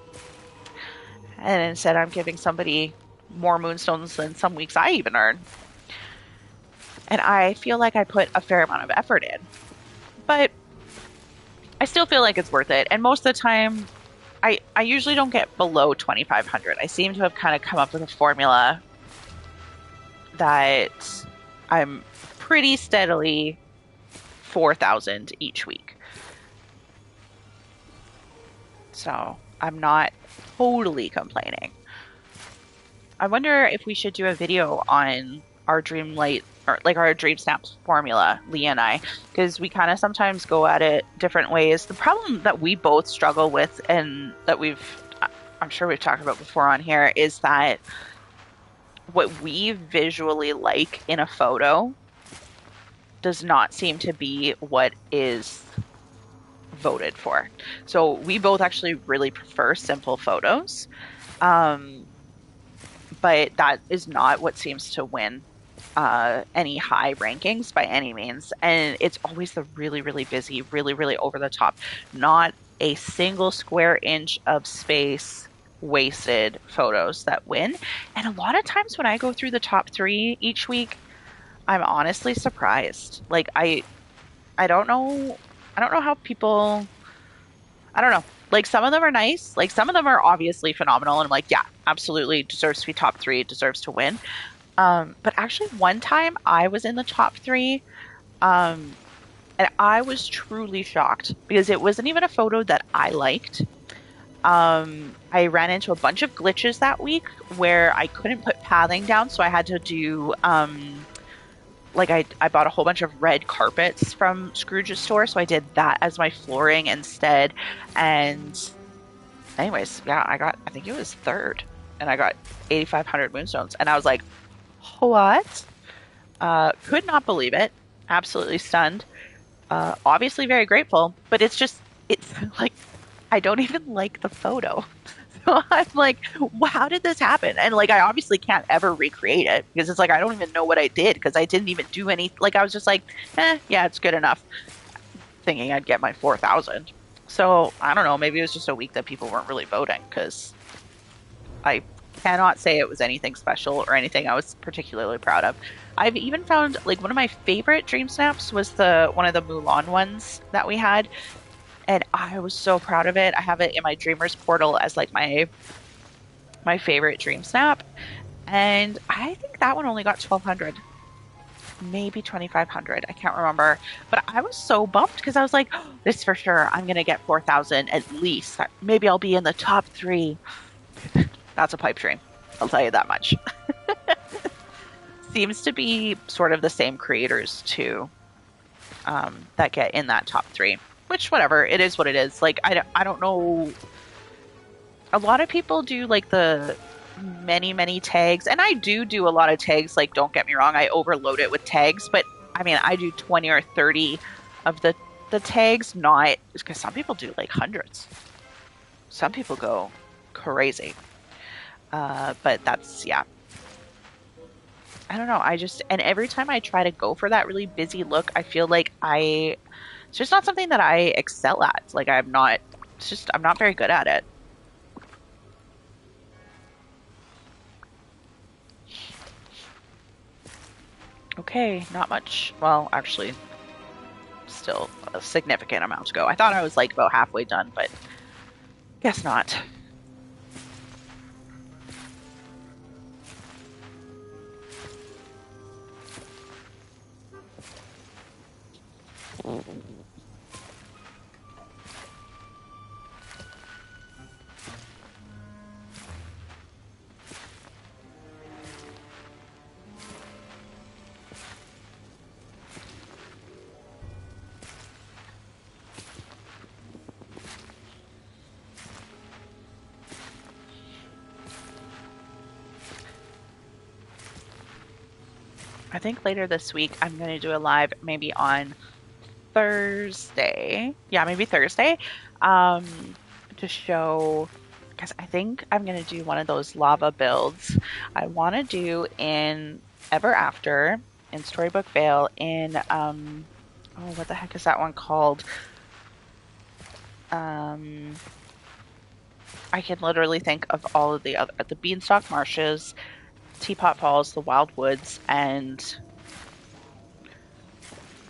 And instead, I'm giving somebody more moonstones than some weeks I even earn. And I feel like I put a fair amount of effort in. But I still feel like it's worth it. And most of the time, I usually don't get below 2,500. I seem to have kind of come up with a formula that I'm pretty steadily 4,000 each week. So I'm not totally complaining. I wonder if we should do a video on our dream light or like our dream snaps formula, Leah and I, because we kind of sometimes go at it different ways. The problem that we both struggle with and that I'm sure we've talked about before on here is that what we visually like in a photo does not seem to be what is voted for. So we both actually really prefer simple photos. Um, but that is not what seems to win any high rankings by any means. And it's always the really, really busy, really, really over the top, not a single square inch of space wasted photos that win. And a lot of times when I go through the top three each week, I'm honestly surprised. Like I don't know I don't know how people I don't know. Like some of them are nice. Like some of them are obviously phenomenal and I'm like, yeah, absolutely deserves to be top three, deserves to win. But actually one time I was in the top three, um, and I was truly shocked because it wasn't even a photo that I liked. I ran into a bunch of glitches that week where I couldn't put pathing down, so I had to do like I bought a whole bunch of red carpets from Scrooge's store, so I did that as my flooring instead. And anyways, yeah, I think it was third, and I got 8,500 moonstones, and I was like, what? Could not believe it. Absolutely stunned. Obviously very grateful, but it's like I don't even like the photo. So I'm like, wow, how did this happen? And like, I obviously can't ever recreate it because it's like, I don't even know what I did because I didn't even do any, like, I was just like, yeah, it's good enough, thinking I'd get my 4,000. So I don't know, maybe it was just a week that people weren't really voting because I cannot say it was anything special or anything I was particularly proud of. I've even found like one of my favorite dream snaps was the one of the Mulan ones that we had, and I was so proud of it. I have it in my Dreamers portal as like my favorite dream snap, and I think that one only got 1,200, maybe 2,500. I can't remember, but I was so bummed because I was like, oh, this for sure. I'm gonna get 4,000 at least. Maybe I'll be in the top three. That's a pipe dream. I'll tell you that much. Seems to be sort of the same creators too, that get in that top three. Which, whatever, it is what it is. Like, I don't know. A lot of people do like the many, many tags, and I do a lot of tags. Like, don't get me wrong, I overload it with tags, but I mean, I do 20 or 30 of the tags, not because some people do like hundreds. Some people go crazy. But that's, yeah, I don't know. And every time I try to go for that really busy look, I feel like it's just not something that I excel at. Like I'm not very good at it. Okay, not much. Well, actually, still a significant amount to go. I thought I was like about halfway done, but guess not. I think later this week I'm going to do a live maybe on Thursday. Yeah, maybe Thursday. To show, because I think I'm going to do one of those lava builds I want to do in Ever After, in Storybook Vale, in, oh, what the heck is that one called? Um, I can literally think of all of the Beanstalk Marshes, Teapot Falls, the Wild Woods, and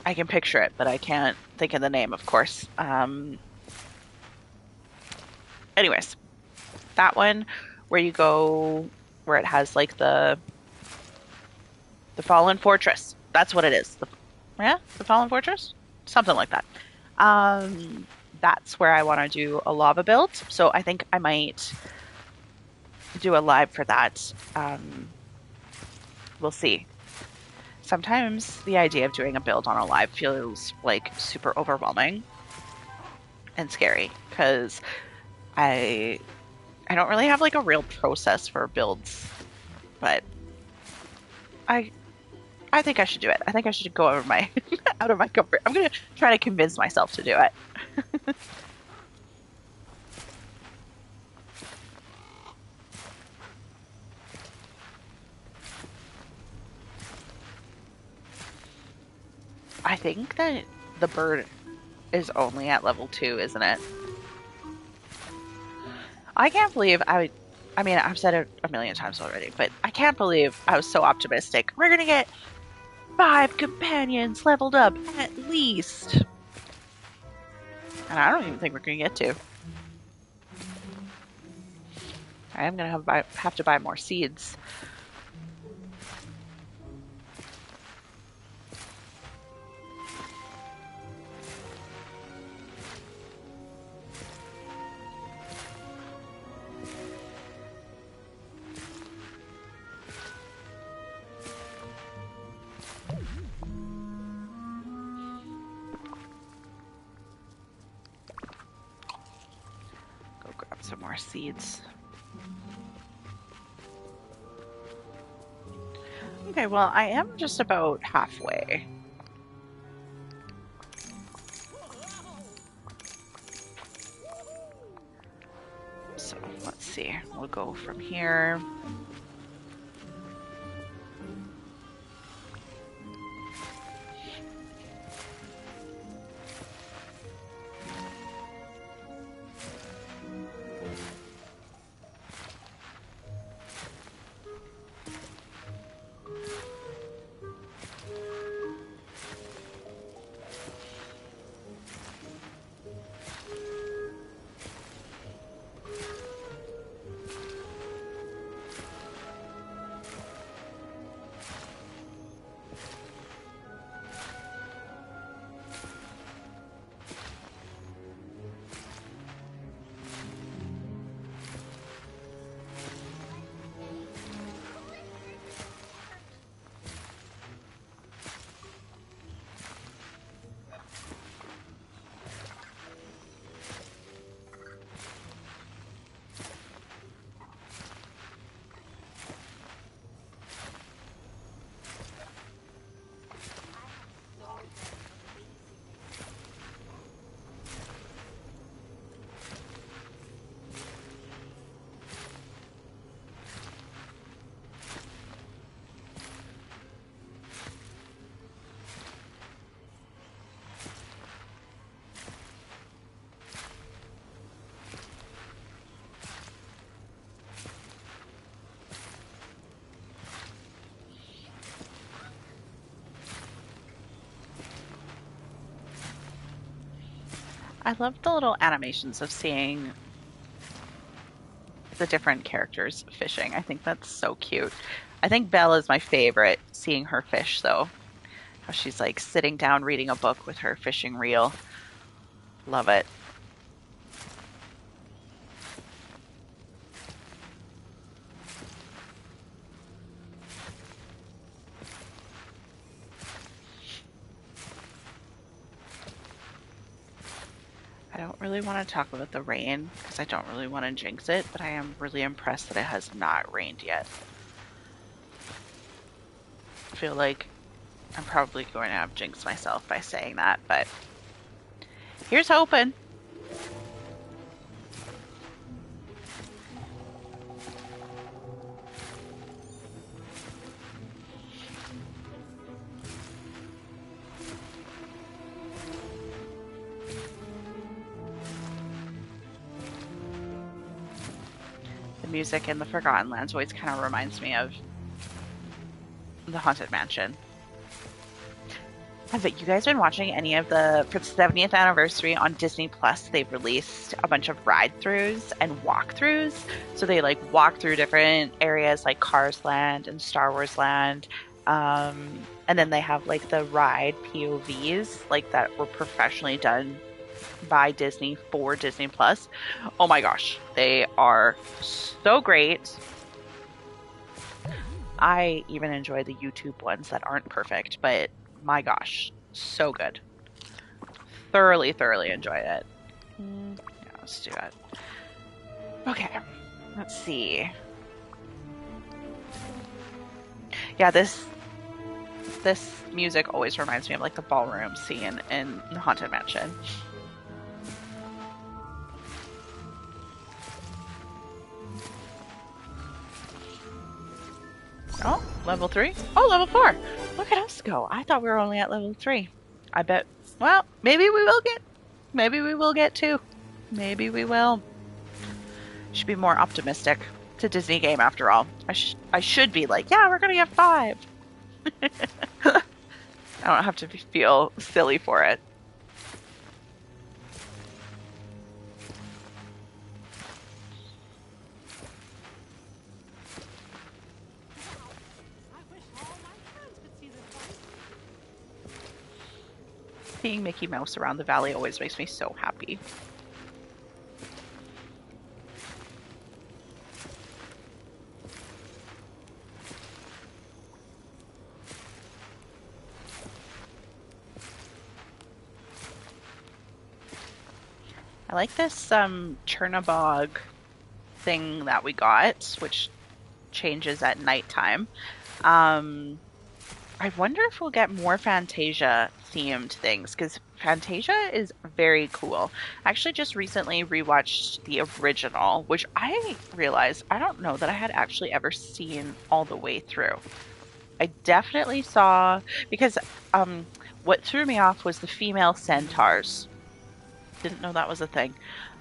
I can picture it, but I can't think of the name, of course. Anyways, that one where you go where it has like the Fallen Fortress. That's what it is. Yeah, the Fallen Fortress, something like that. Um, that's where I want to do a lava build. So I think I might do a live for that. We'll see. Sometimes the idea of doing a build on a live feels like super overwhelming and scary because I I don't really have like a real process for builds, but I I think I should do it. I think I should go over my out of my comfort. I'm gonna try to convince myself to do it. I think that the bird is only at level 2, isn't it? I can't believe I mean, I've said it a million times already, but I can't believe I was so optimistic. We're gonna get 5 companions leveled up at least. And I don't even think we're gonna get to. I am gonna have to buy more seeds. Go grab some more seeds. Okay, well, I am just about halfway. So let's see. We'll go from here. I love the little animations of seeing the different characters fishing. I think that's so cute. I think Belle is my favorite, seeing her fish though. How she's like sitting down reading a book with her fishing reel. Love it. I don't really want to talk about the rain because I don't really want to jinx it, but I am really impressed that it has not rained yet. I feel like I'm probably going to have jinxed myself by saying that, but here's hoping. The music in the Forgotten Lands always kind of reminds me of the Haunted Mansion. Have you guys been watching any of for the 70th anniversary on Disney Plus? They've released a bunch of ride-throughs and walkthroughs. So they like walk through different areas like Cars Land and Star Wars Land. And then they have like the ride POVs like that were professionally done by Disney for Disney Plus. Oh my gosh, they are so great. I even enjoy the YouTube ones that aren't perfect, but my gosh, so good. Thoroughly, thoroughly enjoyed it. Yeah, let's do it. Okay, let's see. Yeah, this music always reminds me of like the ballroom scene in the Haunted Mansion. Oh, level 3? Oh, level 4! Look at us go. I thought we were only at level 3. I bet, well, maybe we will get 2. Maybe we will. Should be more optimistic. It's a Disney game after all. I should be like, yeah, we're gonna get 5. I don't have to feel silly for it. Seeing Mickey Mouse around the valley always makes me so happy. I like this Chernabog thing that we got, which changes at nighttime. I wonder if we'll get more Fantasia themed things because Fantasia is very cool. I actually just recently rewatched the original, which I realized I don't know that I had actually ever seen all the way through. I definitely saw because what threw me off was the female centaurs. Didn't know that was a thing.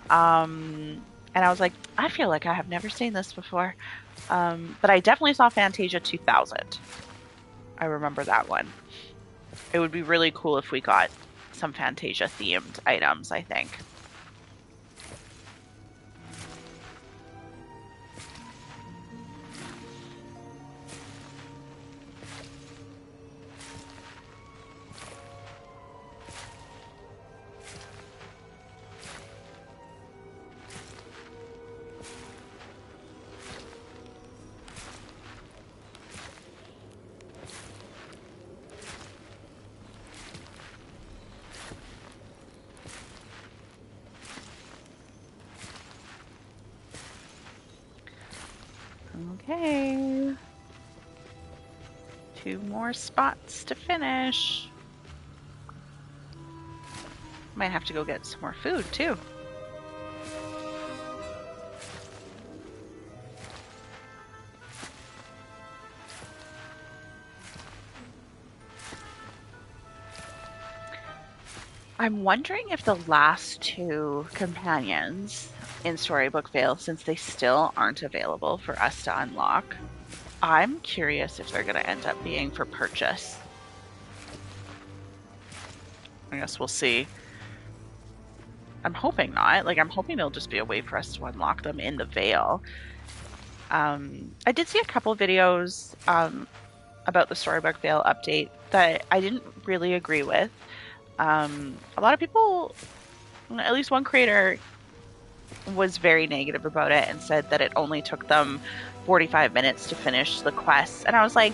And I was like, I feel like I have never seen this before. But I definitely saw Fantasia 2000. I remember that one. It would be really cool if we got some Fantasia themed items, I think. Okay. 2 more spots to finish. Might have to go get some more food too. I'm wondering if the last 2 companions in Storybook Vale, since they still aren't available for us to unlock, I'm curious if they're going to end up being for purchase. I guess we'll see. I'm hoping not. Like, I'm hoping there'll just be a way for us to unlock them in the Vale. I did see a couple videos about the Storybook Vale update that I didn't really agree with. A lot of people, at least one creator, was very negative about it and said that it only took them 45 minutes to finish the quests. And I was like,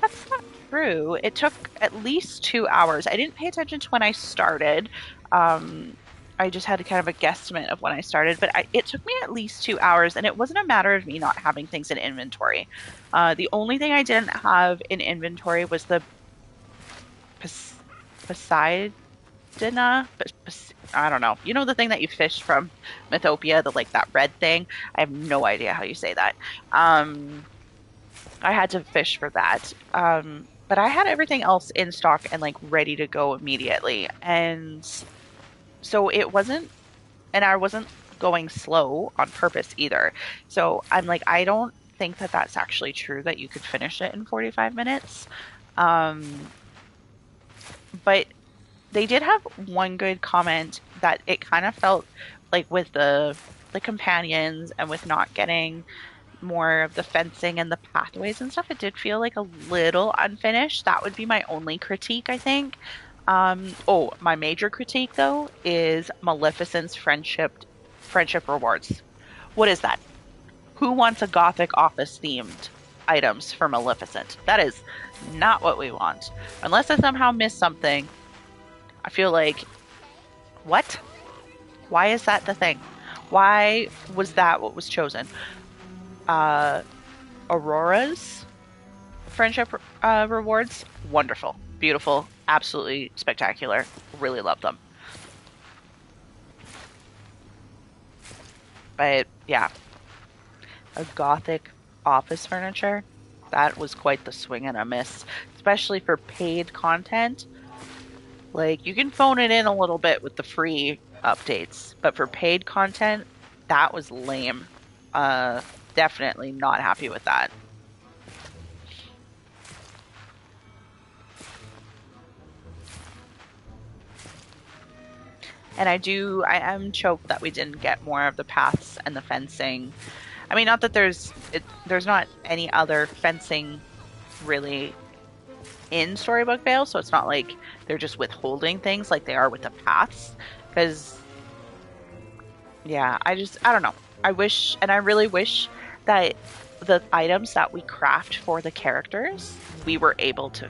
that's not true. It took at least 2 hours. I didn't pay attention to when I started. Um, I just had kind of a guesstimate of when I started, but it took me at least 2 hours, and it wasn't a matter of me not having things in inventory. The only thing I didn't have in inventory was the Poseidon. I don't know. You know the thing that you fish from Mythopia, the like that red thing? I have no idea how you say that. Um, I had to fish for that. But I had everything else in stock and like ready to go immediately. And so it wasn't, and I wasn't going slow on purpose either. So I'm like, I don't think that that's actually true that you could finish it in 45 minutes. Um, but they did have one good comment that it kind of felt like with the companions and with not getting more of the fencing and the pathways and stuff, it did feel like a little unfinished. That would be my only critique, I think. Oh, my major critique though is Maleficent's friendship rewards. What is that? Who wants a gothic office themed items for Maleficent? That is not what we want. Unless I somehow missed something, I feel like, what? Why is that the thing? Why was that what was chosen? Uh, Aurora's friendship rewards, wonderful, beautiful, absolutely spectacular. Really love them. But yeah, a gothic office furniture, that was quite the swing and a miss, especially for paid content. Like you can phone it in a little bit with the free updates, but for paid content, that was lame. Uh, Definitely not happy with that. And I am choked that we didn't get more of the paths and the fencing. I mean, not that there's not any other fencing really in Storybook Vale, so it's not like they're just withholding things like they are with the paths. Because yeah, I don't know. I wish, and I really wish that the items that we craft for the characters we were able to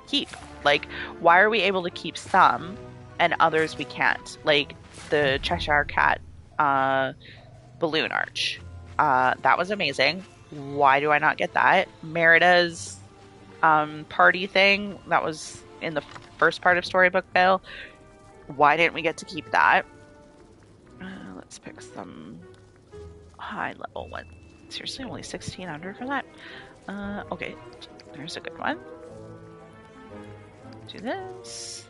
keep. Like, why are we able to keep some and others we can't? Like the Cheshire Cat uh, balloon arch. That was amazing. Why do I not get that? Merida's party thing that was in the first part of Storybook Vale. Why didn't we get to keep that? Let's pick some high level one. Seriously, only 1600 for that? Okay, there's a good one. Do this.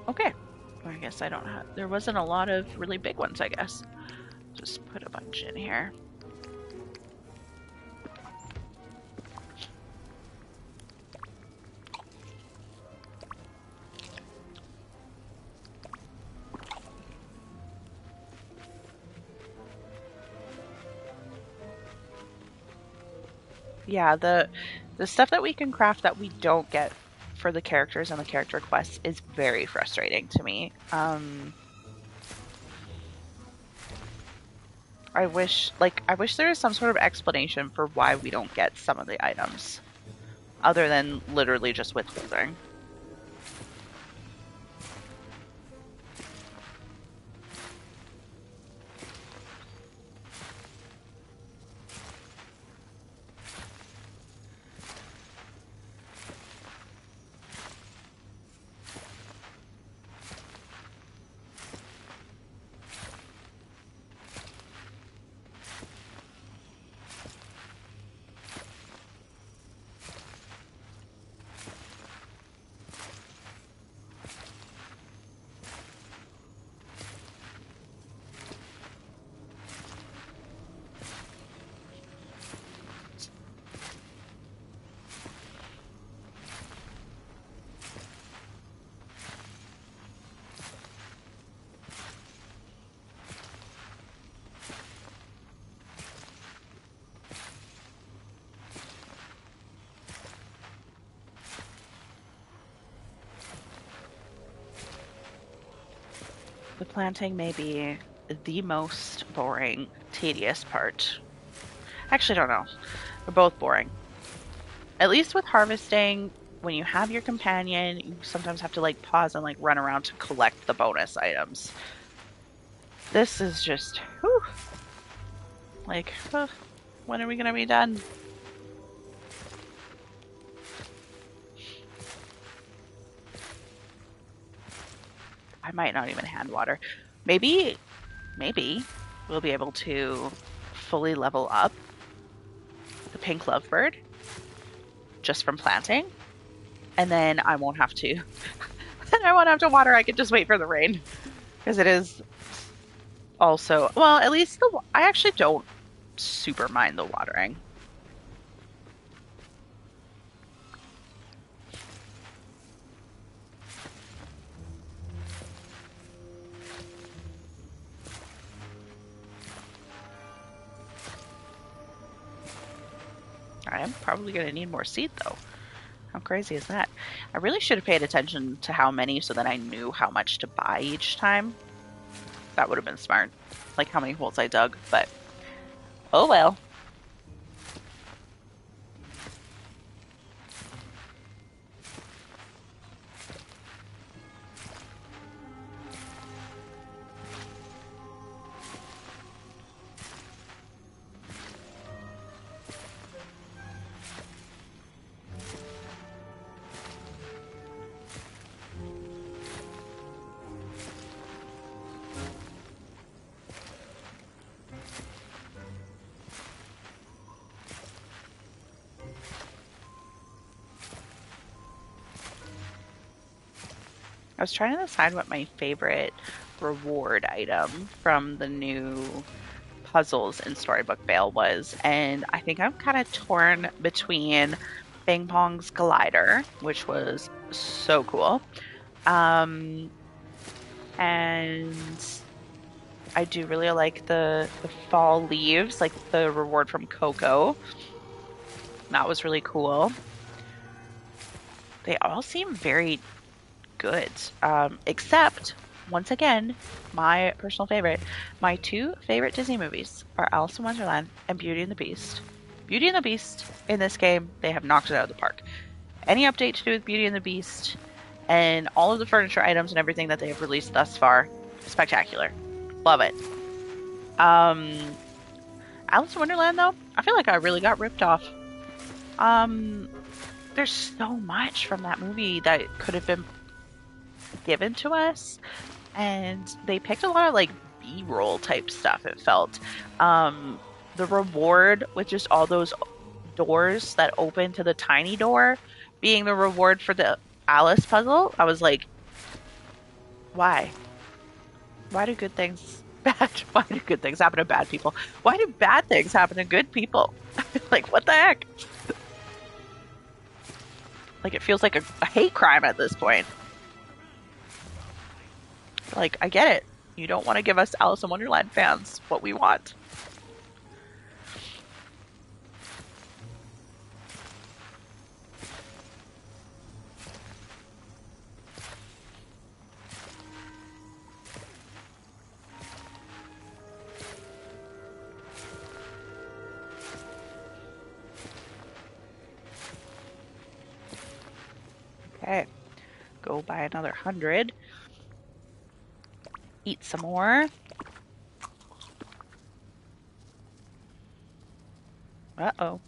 Okay. I guess I don't have. There wasn't a lot of really big ones, I guess. Just put a bunch in here. Yeah, the stuff that we can craft that we don't get for the characters and the character quests is very frustrating to me. I wish there was some sort of explanation for why we don't get some of the items, other than literally just withholding. The planting may be the most boring, tedious part. Actually, I don't know. They're both boring. At least with harvesting, when you have your companion, you sometimes have to like pause and like run around to collect the bonus items. This is just, whew, like, when are we gonna be done? I might not even hand water. Maybe, maybe we'll be able to fully level up the pink lovebird just from planting, and then I won't have to. Then I won't have to water. I can just wait for the rain because it is also well. At least I actually don't super mind the watering. I am probably going to need more seed though. How crazy is that? I really should have paid attention to how many so that I knew how much to buy each time. That would have been smart. Like how many holes I dug, but oh well. I was trying to decide what my favorite reward item from the new puzzles in Storybook Vale was, and I think I'm kind of torn between Bing Pong's glider, which was so cool, um, and I do really like the fall leaves, like the reward from Coco. That was really cool. They all seem very good, except once again, my personal favorite. My two favorite Disney movies are Alice in Wonderland and Beauty and the Beast. Beauty and the Beast in this game, they have knocked it out of the park. Any update to do with Beauty and the Beast and all of the furniture items and everything that they have released thus far, spectacular. Love it. Um, Alice in Wonderland, though, I feel like I really got ripped off. Um, there's so much from that movie that could have been given to us, and they picked a lot of like B-roll type stuff. It felt the reward with just all those doors that open to the tiny door being the reward for the Alice puzzle. I was like, why? Why do good things bad? Why do good things happen to bad people? Why do bad things happen to good people? Like, what the heck? Like, it feels like a hate crime at this point. Like, I get it. You don't want to give us Alice in Wonderland fans what we want. Okay, go buy another 100. Eat some more. Uh-oh.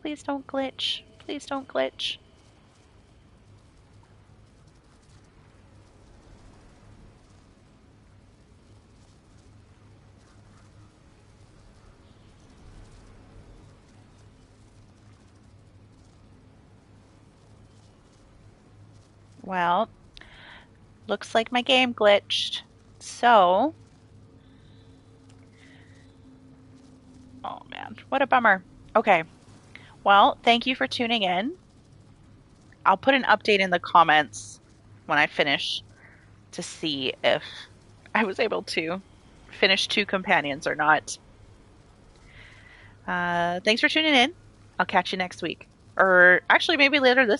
Please don't glitch. Please don't glitch. Well, looks like my game glitched. So, oh man, what a bummer. Okay, well, thank you for tuning in. I'll put an update in the comments when I finish to see if I was able to finish two companions or not. Thanks for tuning in. I'll catch you next week. Or actually, maybe later this